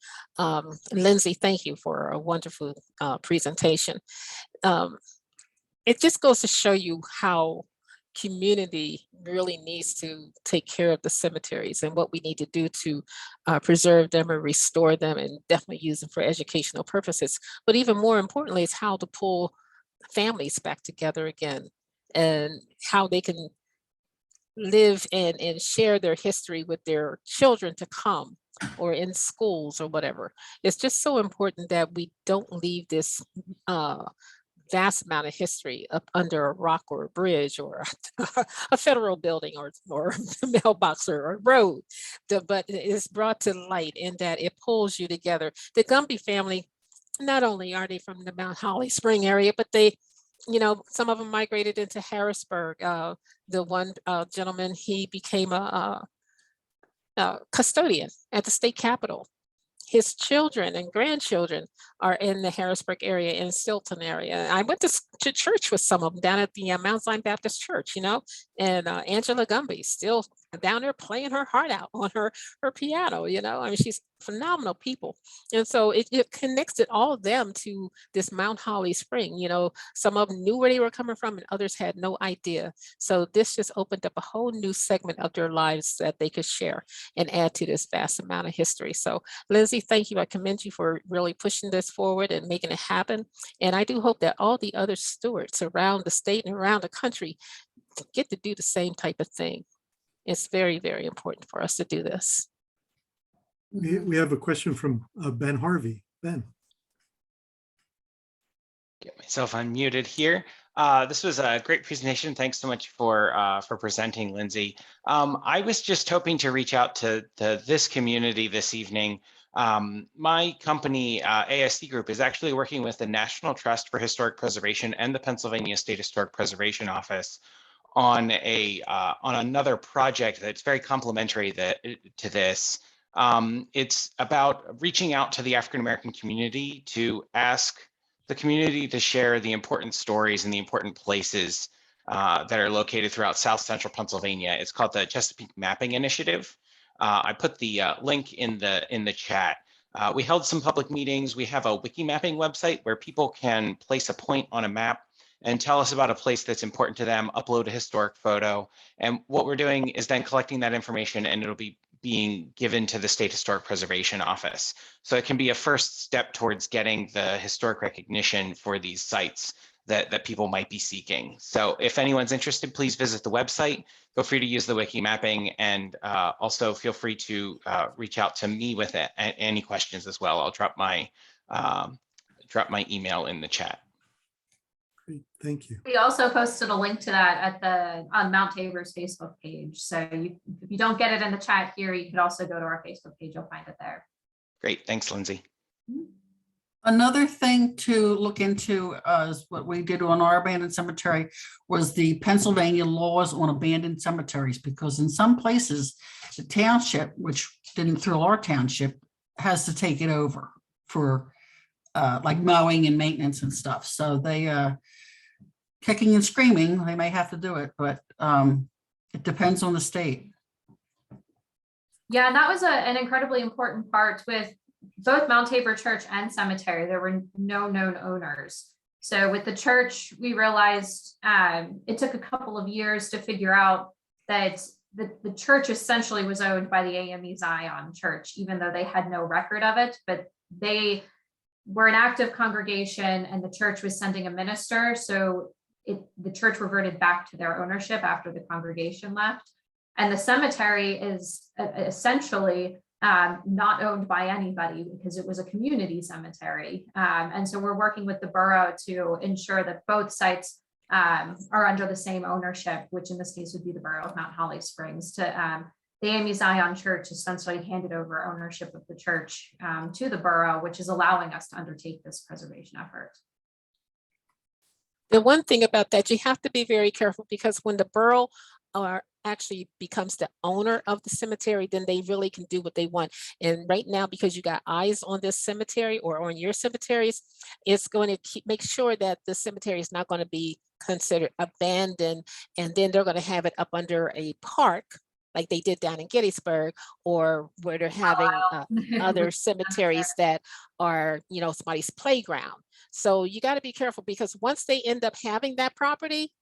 Speaker 1: Lindsay, thank you for a wonderful presentation. It just goes to show you how community really needs to take care of the cemeteries and what we need to do to preserve them and restore them, and definitely use them for educational purposes. But even more importantly, is how to pull families back together again, and how they can live and share their history with their children to come, or in schools or whatever. It's just so important that we don't leave this vast amount of history up under a rock or a bridge or a federal building or a mailbox or a road. But it's brought to light in that it pulls you together. The Gumby family, not only are they from the Mount Holly Spring area, but they, some of them migrated into Harrisburg. The one gentleman, he became a custodian at the state capitol. His children and grandchildren are in the Harrisburg area, in Stilton area. I went to church with some of them down at the Mount Zion Baptist Church, and Angela Gumby still down there playing her heart out on her piano, I mean, she's phenomenal people. And so it connected all of them to this Mount Holly Spring. Some of them knew where they were coming from and others had no idea. So this just opened up a whole new segment of their lives that they could share and add to this vast amount of history. So Lindsay, thank you. I commend you for really pushing this forward and making it happen. And I do hope that all the other stewards around the state and around the country get to do the same type of thing. It's very, very important for us to do this.
Speaker 5: We have a question from Ben Harvey. Ben.
Speaker 9: Get myself unmuted here. This was a great presentation. Thanks so much for presenting, Lindsay. I was just hoping to reach out to this community this evening. My company, ASC Group, is actually working with the National Trust for Historic Preservation and the Pennsylvania State Historic Preservation Office on another project that's very complementary to this. It's about reaching out to the African American community to ask the community to share the important stories and the important places that are located throughout South Central Pennsylvania. It's called the Chesapeake Mapping Initiative. I put the link in the chat. We held some public meetings. We have a wiki mapping website where people can place a point on a map and tell us about a place that's important to them, upload a historic photo. And what we're doing is then collecting that information, and it'll be being given to the State Historic Preservation Office. So it can be a first step towards getting the historic recognition for these sites that people might be seeking. So if anyone's interested, please visit the website. Feel free to use the wiki mapping, and also feel free to reach out to me with any questions as well. I'll drop my email in the chat.
Speaker 5: Great, thank you.
Speaker 4: We also posted a link to that on Mount Tabor's Facebook page. So if you don't get it in the chat here, you could also go to our Facebook page. You'll find it there.
Speaker 9: Great, thanks, Lindsay.
Speaker 6: Another thing to look into is what we did on our abandoned cemetery was the Pennsylvania laws on abandoned cemeteries, because in some places, the township, which didn't thrill our township, has to take it over for like mowing and maintenance and stuff. So they kicking and screaming, they may have to do it, but it depends on the state.
Speaker 4: Yeah, and that was an incredibly important part with both Mount Tabor Church and Cemetery. There were no known owners. So with the church, we realized it took a couple of years to figure out that the church essentially was owned by the AME Zion Church, even though they had no record of it, but they were an active congregation and the church was sending a minister. So the church reverted back to their ownership after the congregation left. And the cemetery is essentially not owned by anybody because it was a community cemetery. And so we're working with the borough to ensure that both sites are under the same ownership, which in this case would be the borough of Mount Holly Springs. The AME Zion Church essentially handed over ownership of the church to the borough, which is allowing us to undertake this preservation effort.
Speaker 1: The one thing about that, you have to be very careful, because when the borough actually becomes the owner of the cemetery, then they really can do what they want. And right now, because you got eyes on this cemetery or on your cemeteries, it's going to make sure that the cemetery is not going to be considered abandoned, and then they're going to have it up under a park like they did down in Gettysburg, or where they're having other cemeteries that are, somebody's playground. So you got to be careful, because once they end up having that property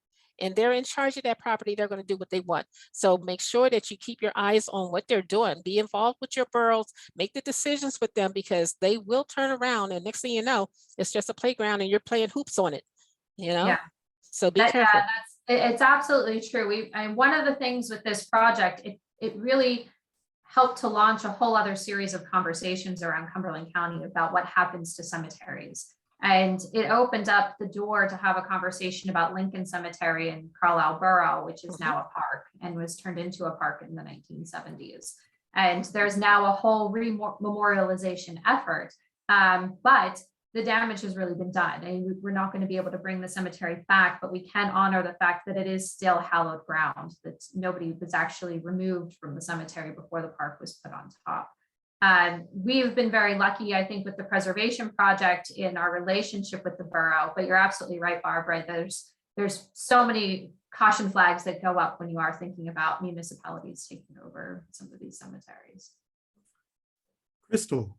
Speaker 1: and they're in charge of that property, they're going to do what they want. So make sure that you keep your eyes on what they're doing. Be involved with your boroughs, make the decisions with them, because they will turn around and next thing you know, it's just a playground and you're playing hoops on it, Yeah. So be careful.
Speaker 4: It's absolutely true. And one of the things with this project, it really helped to launch a whole other series of conversations around Cumberland County about what happens to cemeteries. And it opened up the door to have a conversation about Lincoln Cemetery in Carlisle Borough, which is now a park and was turned into a park in the 1970s. And there's now a whole memorialization effort, but the damage has really been done. And we're not going to be able to bring the cemetery back, but we can honor the fact that it is still hallowed ground, that nobody was actually removed from the cemetery before the park was put on top. We've been very lucky, I think, with the preservation project in our relationship with the borough, but you're absolutely right, Barbara. There's so many caution flags that go up when you are thinking about municipalities taking over some of these cemeteries.
Speaker 5: Crystal.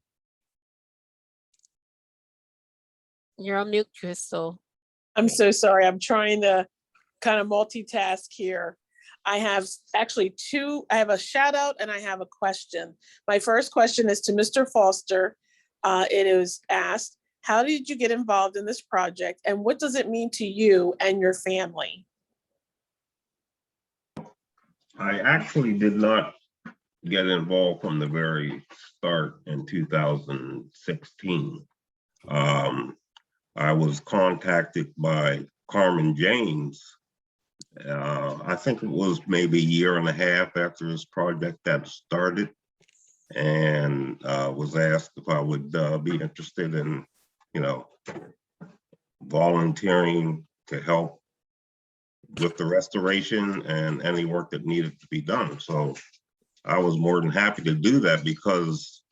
Speaker 1: You're on mute, Crystal.
Speaker 2: I'm so sorry. I'm trying to kind of multitask here. I have actually I have a shout out and I have a question. My first question is to Mr. Foster. It is asked, how did you get involved in this project and what does it mean to you and your family?
Speaker 10: I actually did not get involved from the very start in 2016. I was contacted by Carmen James. I think it was maybe a year and a half after this project got started, and was asked if I would be interested in, volunteering to help with the restoration and any work that needed to be done. So I was more than happy to do that because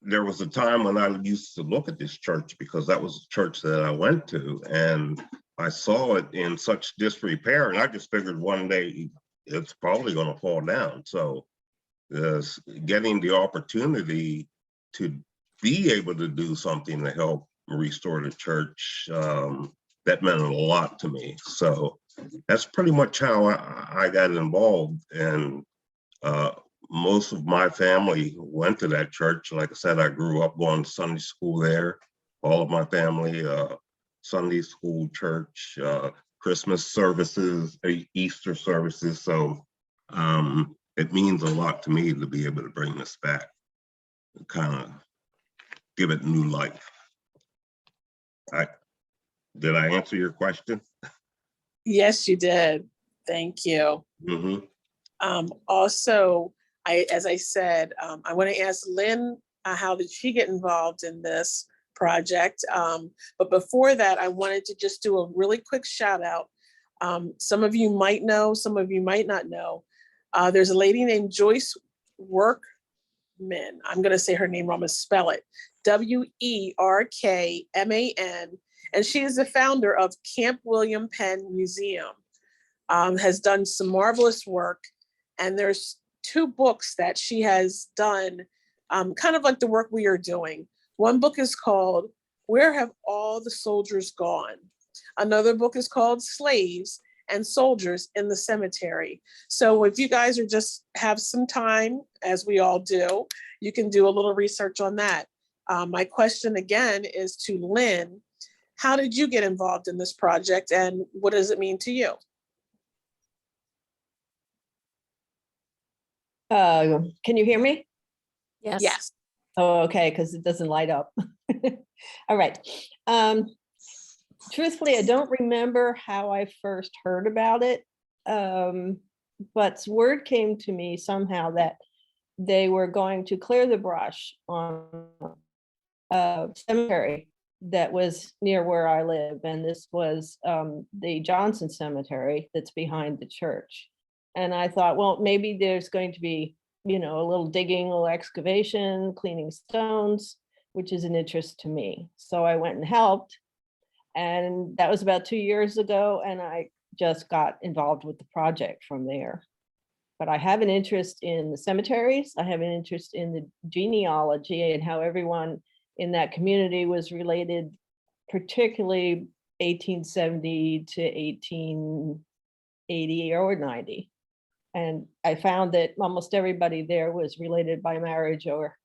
Speaker 10: there was a time when I used to look at this church because that was the church that I went to, and I saw it in such disrepair, and I just figured one day it's probably going to fall down. So getting the opportunity to be able to do something to help restore the church, that meant a lot to me. So that's pretty much how I got involved. And most of my family went to that church. Like I said, I grew up going to Sunday school there. All of my family, Sunday school, church, Christmas services, Easter services. So it means a lot to me to be able to bring this back and kind of give it new life. Did I answer your question?
Speaker 2: Yes, you did. Thank you. Also, as I said, I want to ask Lynn, how did she get involved in this project? But before that, I wanted to just do a really quick shout out. Some of you might know, some of you might not know. There's a lady named Joyce Workman. I'm going to say her name wrong, I'm going to spell it. WERKMAN. And she is the founder of Camp William Penn Museum. Has done some marvelous work. And there's 2 books that she has done, kind of like the work we are doing. One book is called Where Have All the Soldiers Gone? Another book is called Slaves and Soldiers in the Cemetery. So if you guys are just have some time, as we all do, you can do a little research on that. My question again is to Lynn. How did you get involved in this project and what does it mean to you?
Speaker 8: Can you hear me?
Speaker 1: Yes.
Speaker 2: Yes.
Speaker 8: Oh, okay, because it doesn't light up. All right. Truthfully, I don't remember how I first heard about it, but word came to me somehow that they were going to clear the brush on a cemetery that was near where I live. And this was the Johnson Cemetery that's behind the church. And I thought, well, maybe there's going to be, a little digging, a little excavation, cleaning stones, which is an interest to me. So I went and helped. And that was about 2 years ago. And I just got involved with the project from there. But I have an interest in the cemeteries. I have an interest in the genealogy and how everyone in that community was related, particularly 1870 to 1880 or 90. And I found that almost everybody there was related by marriage or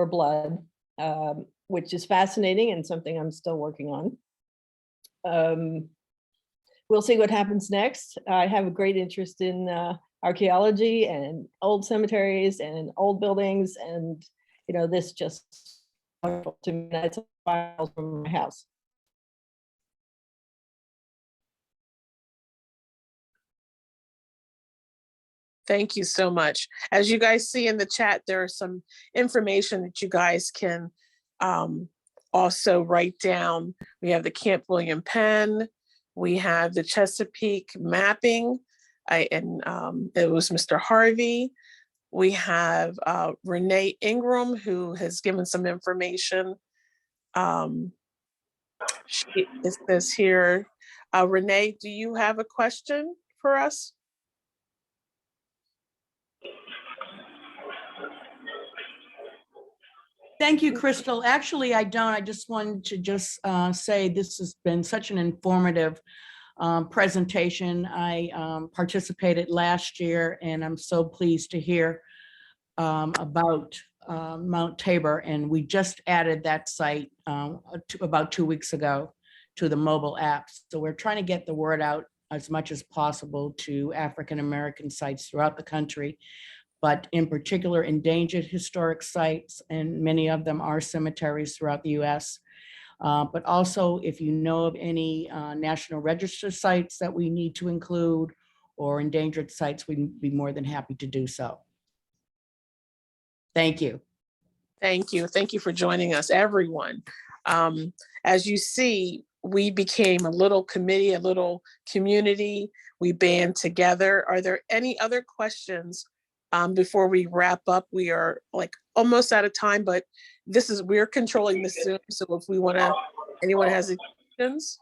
Speaker 8: blood, which is fascinating and something I'm still working on. We'll see what happens next. I have a great interest in archaeology and old cemeteries and old buildings. And, this just wonderful to me. It's miles from my house.
Speaker 2: Thank you so much. As you guys see in the chat, there is some information that you guys can also write down. We have the Camp William Penn. We have the Chesapeake mapping. It was Mr. Harvey. We have Renee Ingram, who has given some information. It says here, Renee, do you have a question for us?
Speaker 11: Thank you, Crystal. Actually, I don't. I just wanted to say this has been such an informative presentation. I participated last year, and I'm so pleased to hear about Mount Tabor. And we just added that site about 2 weeks ago to the mobile app. So we're trying to get the word out as much as possible to African-American sites throughout the country, but in particular endangered historic sites, and many of them are cemeteries throughout the US. But also, if you know of any National Register sites that we need to include or endangered sites, we'd be more than happy to do so. Thank you.
Speaker 2: Thank you. Thank you for joining us, everyone. As you see, we became a little committee, a little community. We band together. Are there any other questions before we wrap up? We are like almost out of time, but we're controlling the Zoom. So if we want to, anyone has any questions?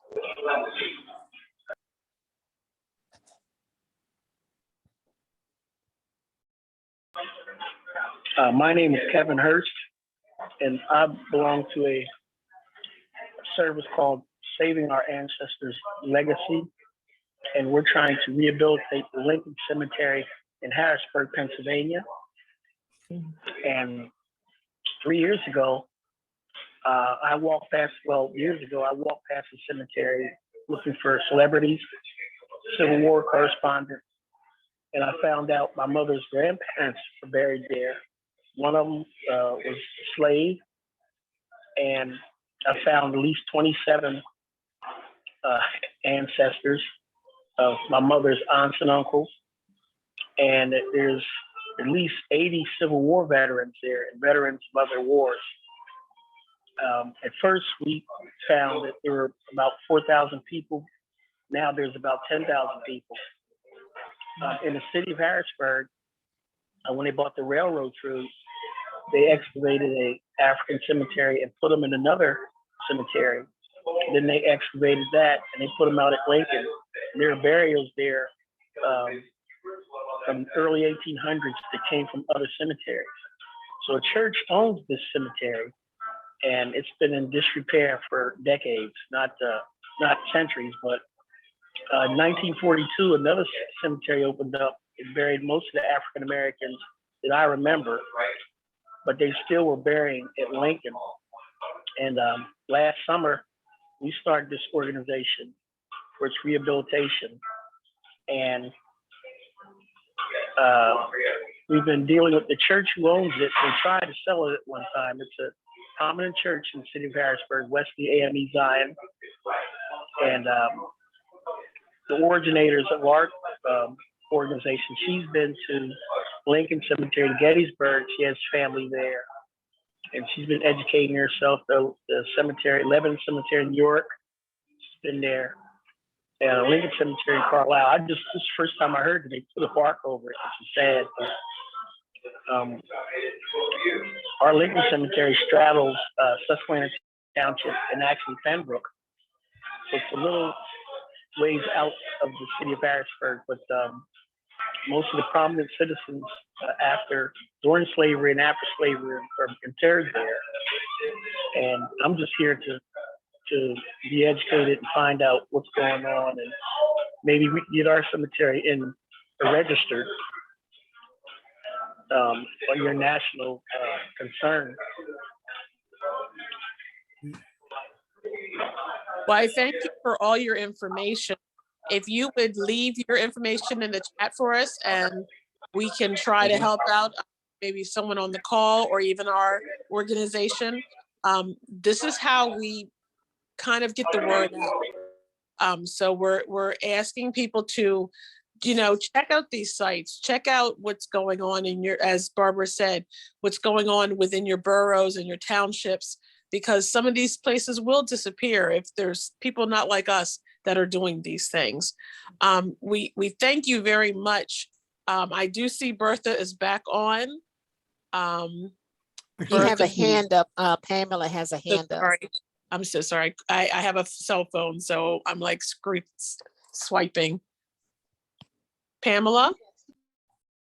Speaker 12: My name is Kevin Hurst, and I belong to a service called Saving Our Ancestors' Legacy, and we're trying to rehabilitate the Lincoln Cemetery in Harrisburg, Pennsylvania. And 3 years ago, I walked past the cemetery looking for celebrities, Civil War correspondents, and I found out my mother's grandparents were buried there. One of them was a slave, and I found at least 27 ancestors of my mother's aunts and uncles, and there's at least 80 Civil War veterans there and veterans of other wars. At first, we found that there were about 4,000 people. Now there's about 10,000 people. In the city of Harrisburg, when they bought the railroad through, they excavated a African cemetery and put them in another cemetery. Then they excavated that and they put them out at Lincoln. And there are burials there from early 1800s that came from other cemeteries. So a church owns this cemetery, and it's been in disrepair for decades, not centuries, but 1942, another cemetery opened up. It buried most of the African Americans that I remember, but they still were burying at Lincoln. And last summer, we started this organization for its rehabilitation. And we've been dealing with the church who owns it. They tried to sell it at one time. It's a prominent church in the city of Harrisburg, Wesley AME Zion. And the originators of our organization, she's been to Lincoln Cemetery in Gettysburg. She has family there. And she's been educating herself. The cemetery, Lebanon Cemetery in New York, she's been there. And Lincoln Cemetery in Carlisle. This is the first time I heard that they put a bark over it, which is sad. But, our Lincoln Cemetery straddles Susquehanna Township and actually Pembroke. So it's a little ways out of the city of Harrisburg, but most of the prominent citizens during slavery and after slavery are interred there. And I'm just here to be educated and find out what's going on, and maybe we can get our cemetery registered on your national concern.
Speaker 2: Well, I thank you for all your information. If you would leave your information in the chat for us, and we can try to help out maybe someone on the call or even our organization. This is how we kind of get the word out. So we're asking people to, check out these sites, check out what's going on as Barbara said, what's going on within your boroughs and your townships, because some of these places will disappear if there's people not like us that are doing these things. We thank you very much. I do see Bertha is back on.
Speaker 1: You have a hand up. Pamela has a hand up.
Speaker 2: Sorry. I'm so sorry. I have a cell phone, so I'm like swiping. Pamela?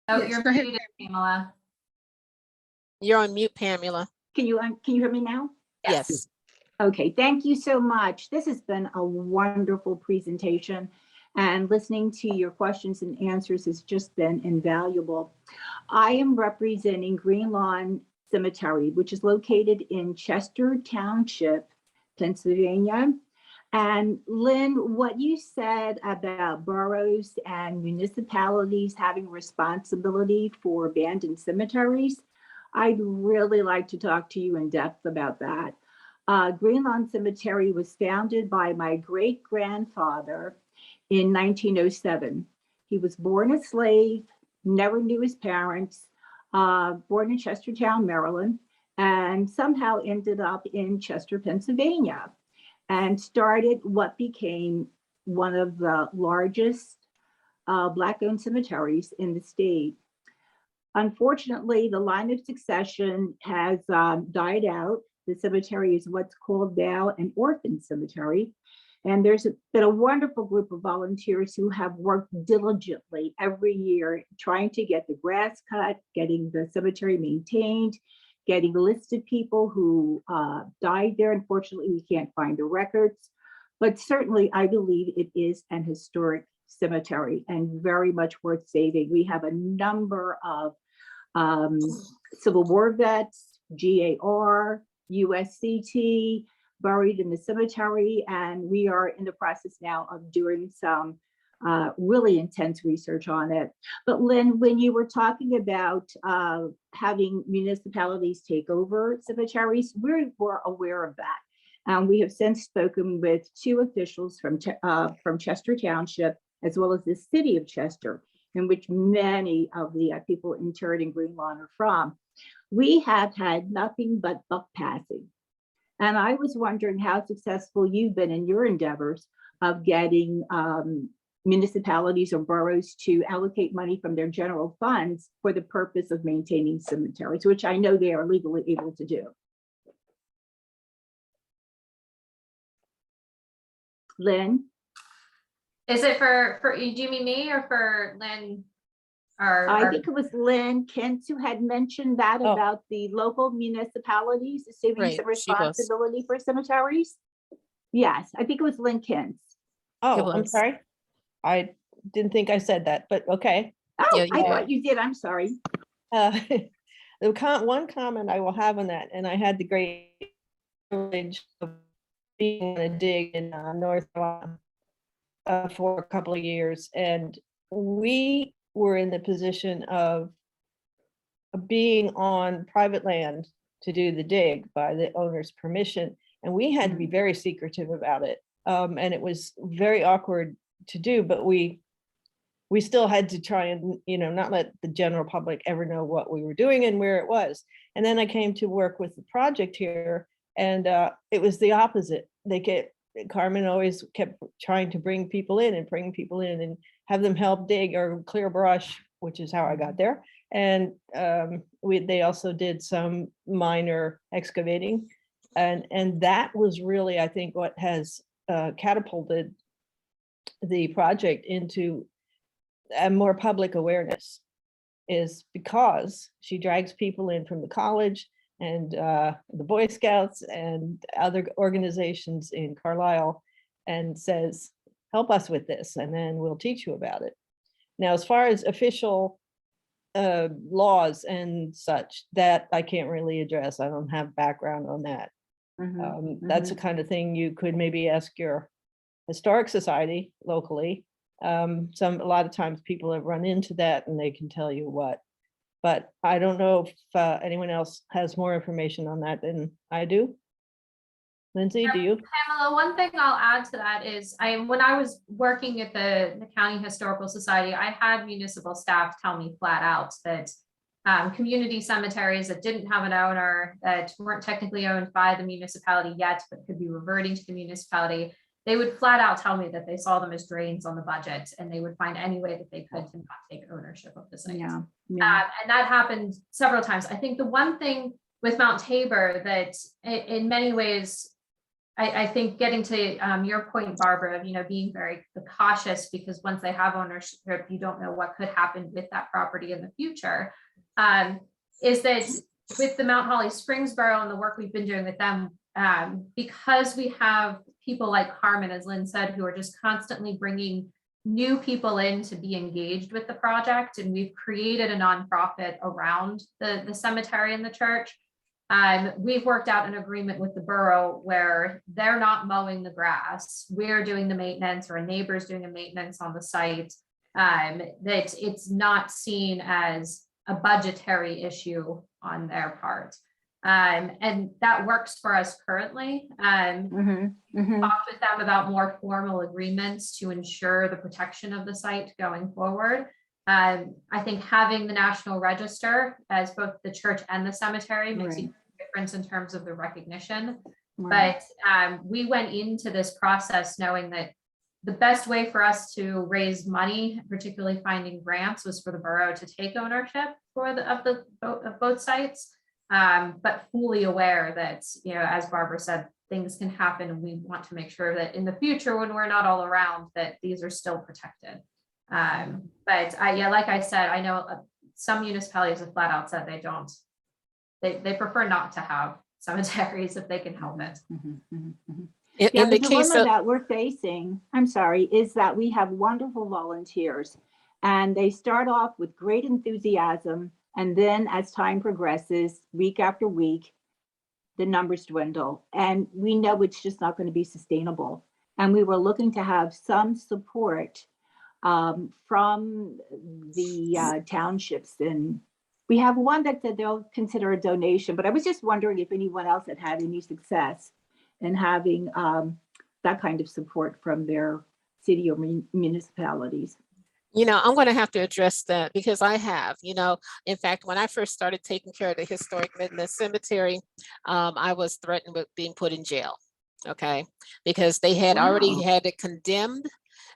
Speaker 4: Oh,
Speaker 3: Yes,
Speaker 4: you're
Speaker 3: go ahead.
Speaker 4: muted, Pamela.
Speaker 1: You're on mute, Pamela.
Speaker 13: Can you hear me now?
Speaker 1: Yes.
Speaker 13: Okay, thank you so much. This has been a wonderful presentation, and listening to your questions and answers has just been invaluable. I am representing Green Lawn Cemetery, which is located in Chester Township, Pennsylvania. And Lynn, what you said about boroughs and municipalities having responsibility for abandoned cemeteries, I'd really like to talk to you in depth about that. Green Lawn Cemetery was founded by my great-grandfather in 1907. He was born a slave, never knew his parents, born in Chestertown, Maryland, and somehow ended up in Chester, Pennsylvania, and started what became one of the largest Black-owned cemeteries in the state. Unfortunately, the line of succession has died out. The cemetery is what's called now an orphan cemetery. And there's been a wonderful group of volunteers who have worked diligently every year trying to get the grass cut, getting the cemetery maintained, getting listed people who died there. Unfortunately, we can't find the records, but certainly I believe it is an historic cemetery and very much worth saving. We have a number of Civil War vets, GAR, USCT, buried in the cemetery, and we are in the process now of doing some really intense research on it. But Lynn, when you were talking about having municipalities take over cemeteries, we're aware of that. We have since spoken with 2 officials from Chester Township, as well as the city of Chester, in which many of the people interred in Green Lawn are from. We have had nothing but buck passing. And I was wondering how successful you've been in your endeavors of getting municipalities or boroughs to allocate money from their general funds for the purpose of maintaining cemeteries, which I know they are legally able to do. Lynn?
Speaker 4: Is it for do you mean me or for Lynn?
Speaker 13: I think it was Lynn Kent who had mentioned that about the local municipalities assuming some responsibility for cemeteries. Yes, I think it was Lynn Kent.
Speaker 8: Oh, I'm sorry. I didn't think I said that, but okay.
Speaker 13: Oh, I thought you did. I'm sorry.
Speaker 8: One comment I will have on that, and I had the great privilege of being on a dig in North Carolina for a couple of years, and we were in the position of being on private land to do the dig by the owner's permission, and we had to be very secretive about it, and it was very awkward to do, but we still had to try and not let the general public ever know what we were doing and where it was. And then I came to work with the project here, and it was the opposite. Carmen always kept trying to bring people in and have them help dig or clear brush, which is how I got there. And they also did some minor excavating, and that was really, I think, what has catapulted the project into a more public awareness, is because she drags people in from the college and the Boy Scouts and other organizations in Carlisle and says, help us with this, and then we'll teach you about it. Now, as far as official laws and such, that I can't really address. I don't have background on that. That's the kind of thing you could maybe ask your historic society locally. A lot of times people have run into that and they can tell you what, but I don't know if anyone else has more information on that than I do. Lindsay, do you?
Speaker 4: Pamela, one thing I'll add to that is when I was working at the County Historical Society, I had municipal staff tell me flat out that community cemeteries that didn't have an owner, that weren't technically owned by the municipality yet, but could be reverting to the municipality, they would flat out tell me that they saw them as drains on the budget, and they would find any way that they could to not take ownership of the site. And that happened several times. I think the one thing with Mount Tabor that in many ways, I think getting to your point, Barbara, of being very cautious, because once they have ownership, you don't know what could happen with that property in the future, is that with the Mount Holly Springs Borough and the work we've been doing with them, because we have people like Carmen, as Lynn said, who are just constantly bringing new people in to be engaged with the project, and we've created a nonprofit around the cemetery and the church. We've worked out an agreement with the borough where they're not mowing the grass. We're doing the maintenance, or a neighbor's doing the maintenance on the site. That it's not seen as a budgetary issue on their part. And that works for us currently. Talked with them about more formal agreements to ensure the protection of the site going forward. I think having the National Register as both the church and the cemetery makes a difference in terms of the recognition. But we went into this process knowing that the best way for us to raise money, particularly finding grants, was for the borough to take ownership of both sites. But fully aware that, you know, as Barbara said, things can happen, and we want to make sure that in the future, when we're not all around, that these are still protected. But like I said, I know some municipalities have flat out said they don't. They prefer not to have cemeteries if they can help it.
Speaker 1: In the case
Speaker 13: dilemma
Speaker 1: of,
Speaker 13: that we're facing, I'm sorry, is that we have wonderful volunteers, and they start off with great enthusiasm, and then as time progresses, week after week, the numbers dwindle, and we know it's just not going to be sustainable. And we were looking to have some support from the townships, and we have one that said they'll consider a donation, but I was just wondering if anyone else had had any success in having that kind of support from their city or municipalities.
Speaker 1: you know, I'm going to have to address that because I have, you know, in fact, when I first started taking care of the historic Midland Cemetery, I was threatened with being put in jail. Okay, because they had already had it condemned.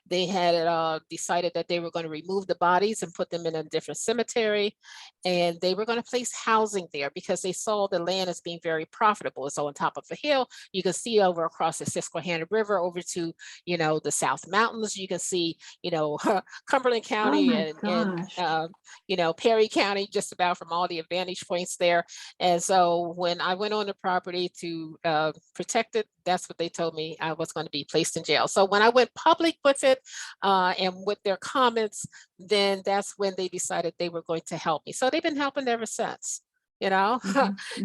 Speaker 1: They had decided that they were going to remove the bodies and put them in a different cemetery, and they were going to place housing there because they saw the land as being very profitable. It's on top of a hill. You can see over across the Susquehanna River over to, you know, the South Mountains. You can see, you know, Cumberland County and you know, Perry County, just about from all the vantage points there. And so when I went on the property to protect it, that's what they told me I was going to be placed in jail. So when I went public with it and with their comments, then that's when they decided they were going to help me. So they've been helping ever since, you know.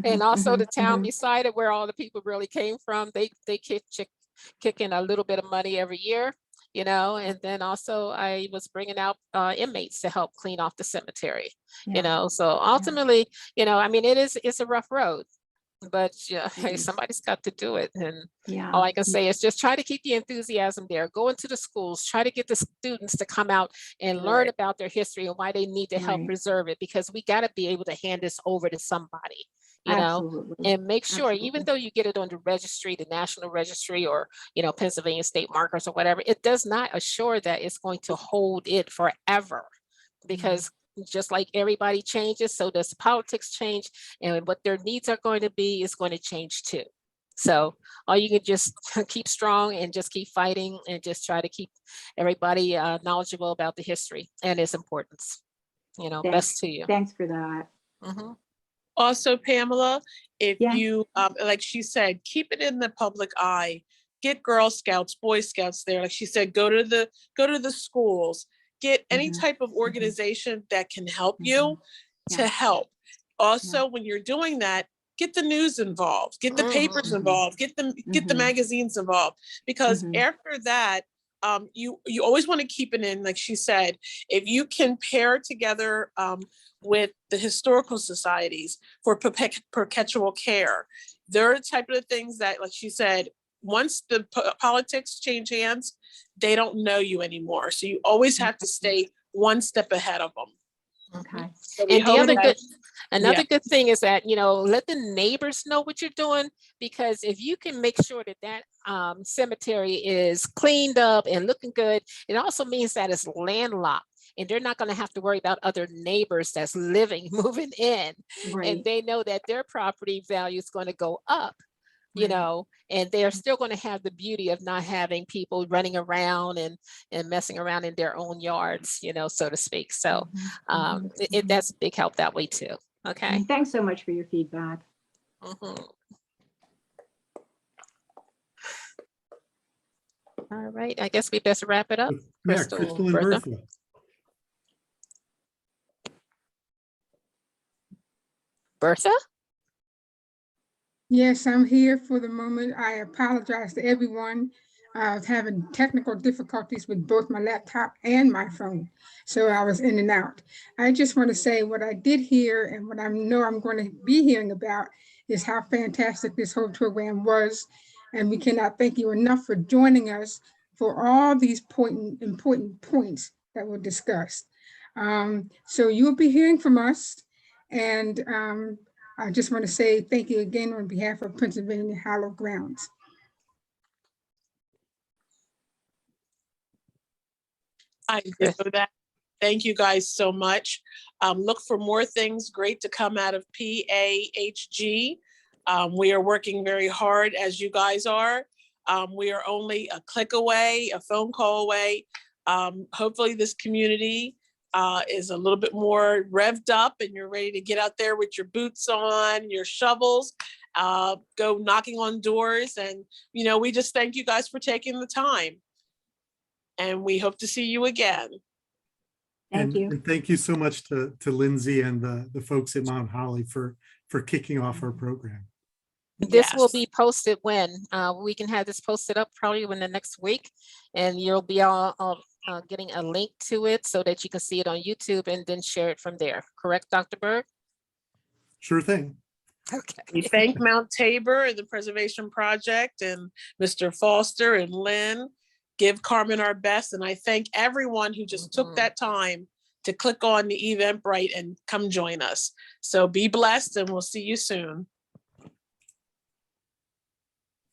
Speaker 1: And also the town beside it, where all the people really came from, they kick in a little bit of money every year, you know. And then also I was bringing out inmates to help clean off the cemetery, you know. So ultimately, you know, I mean, it's a rough road, but yeah, hey, somebody's got to do it. And all I can say is just try to keep the enthusiasm there. Go into the schools, try to get the students to come out and learn about their history and why they need to help preserve it, because we got to be able to hand this over to somebody, you know, and make sure, even though you get it on the registry, the National Registry, or, you know, Pennsylvania State Markers or whatever, it does not assure that it's going to hold it forever, because just like everybody changes, so does politics change, and what their needs are going to be is going to change too. So all you can just keep strong and just keep fighting and just try to keep everybody knowledgeable about the history and its importance. You know, best to you.
Speaker 13: Thanks for that.
Speaker 2: Also, Pamela, if you, like she said, keep it in the public eye. Get Girl Scouts, Boy Scouts there. Like she said, go to the schools. Get any type of organization that can help you to help. Also, when you're doing that, get the news involved, get the papers involved, get the magazines involved, because after that, you always want to keep it in, like she said, if you can pair together with the historical societies for perpetual care. They're the type of things that, like she said, once the politics change hands, they don't know you anymore. So you always have to stay one step ahead of them.
Speaker 13: Okay.
Speaker 2: So
Speaker 1: And the other another good thing is that, you know, let the neighbors know what you're doing, because if you can make sure that that cemetery is cleaned up and looking good, it also means that it's landlocked, and they're not going to have to worry about other neighbors that's moving in, and they know that their property value is going to go up. You know, and they're still going to have the beauty of not having people running around and messing around in their own yards, you know, so to speak. So that's a big help that way too. Okay.
Speaker 13: Thanks so much for your feedback.
Speaker 1: All right. I guess we best wrap it up.
Speaker 5: Crystal and Bertha.
Speaker 1: Bertha?
Speaker 3: Yes, I'm here for the moment. I apologize to everyone. I was having technical difficulties with both my laptop and my phone, so I was in and out. I just want to say what I did hear and what I know I'm going to be hearing about is how fantastic this whole program was. And we cannot thank you enough for joining us for all these important points that were discussed. So you'll be hearing from us. And I just want to say thank you again on behalf of Pennsylvania Hallowed Grounds.
Speaker 2: I know that. Thank you guys so much. Look for more things great to come out of PAHG. We are working very hard as you guys are. We are only a click away, a phone call away. Hopefully this community is a little bit more revved up and you're ready to get out there with your boots on, your shovels, go knocking on doors. And, you know, we just thank you guys for taking the time. And we hope to see you again.
Speaker 13: Thank you.
Speaker 5: And thank you so much to Lindsay and the folks at Mount Holly for kicking off our program.
Speaker 1: This will
Speaker 2: Yes.
Speaker 1: be posted when we can have this posted up probably in the next week, and you'll be all getting a link to it so that you can see it on YouTube and then share it from there. Correct, Dr. Berg?
Speaker 5: Sure thing.
Speaker 1: Okay.
Speaker 2: We thank Mount Tabor and the Preservation Project and Mr. Foster and Lynn. Give Carmen our best. And I thank everyone who just took that time to click on the Eventbrite and come join us. So be blessed and we'll see you soon.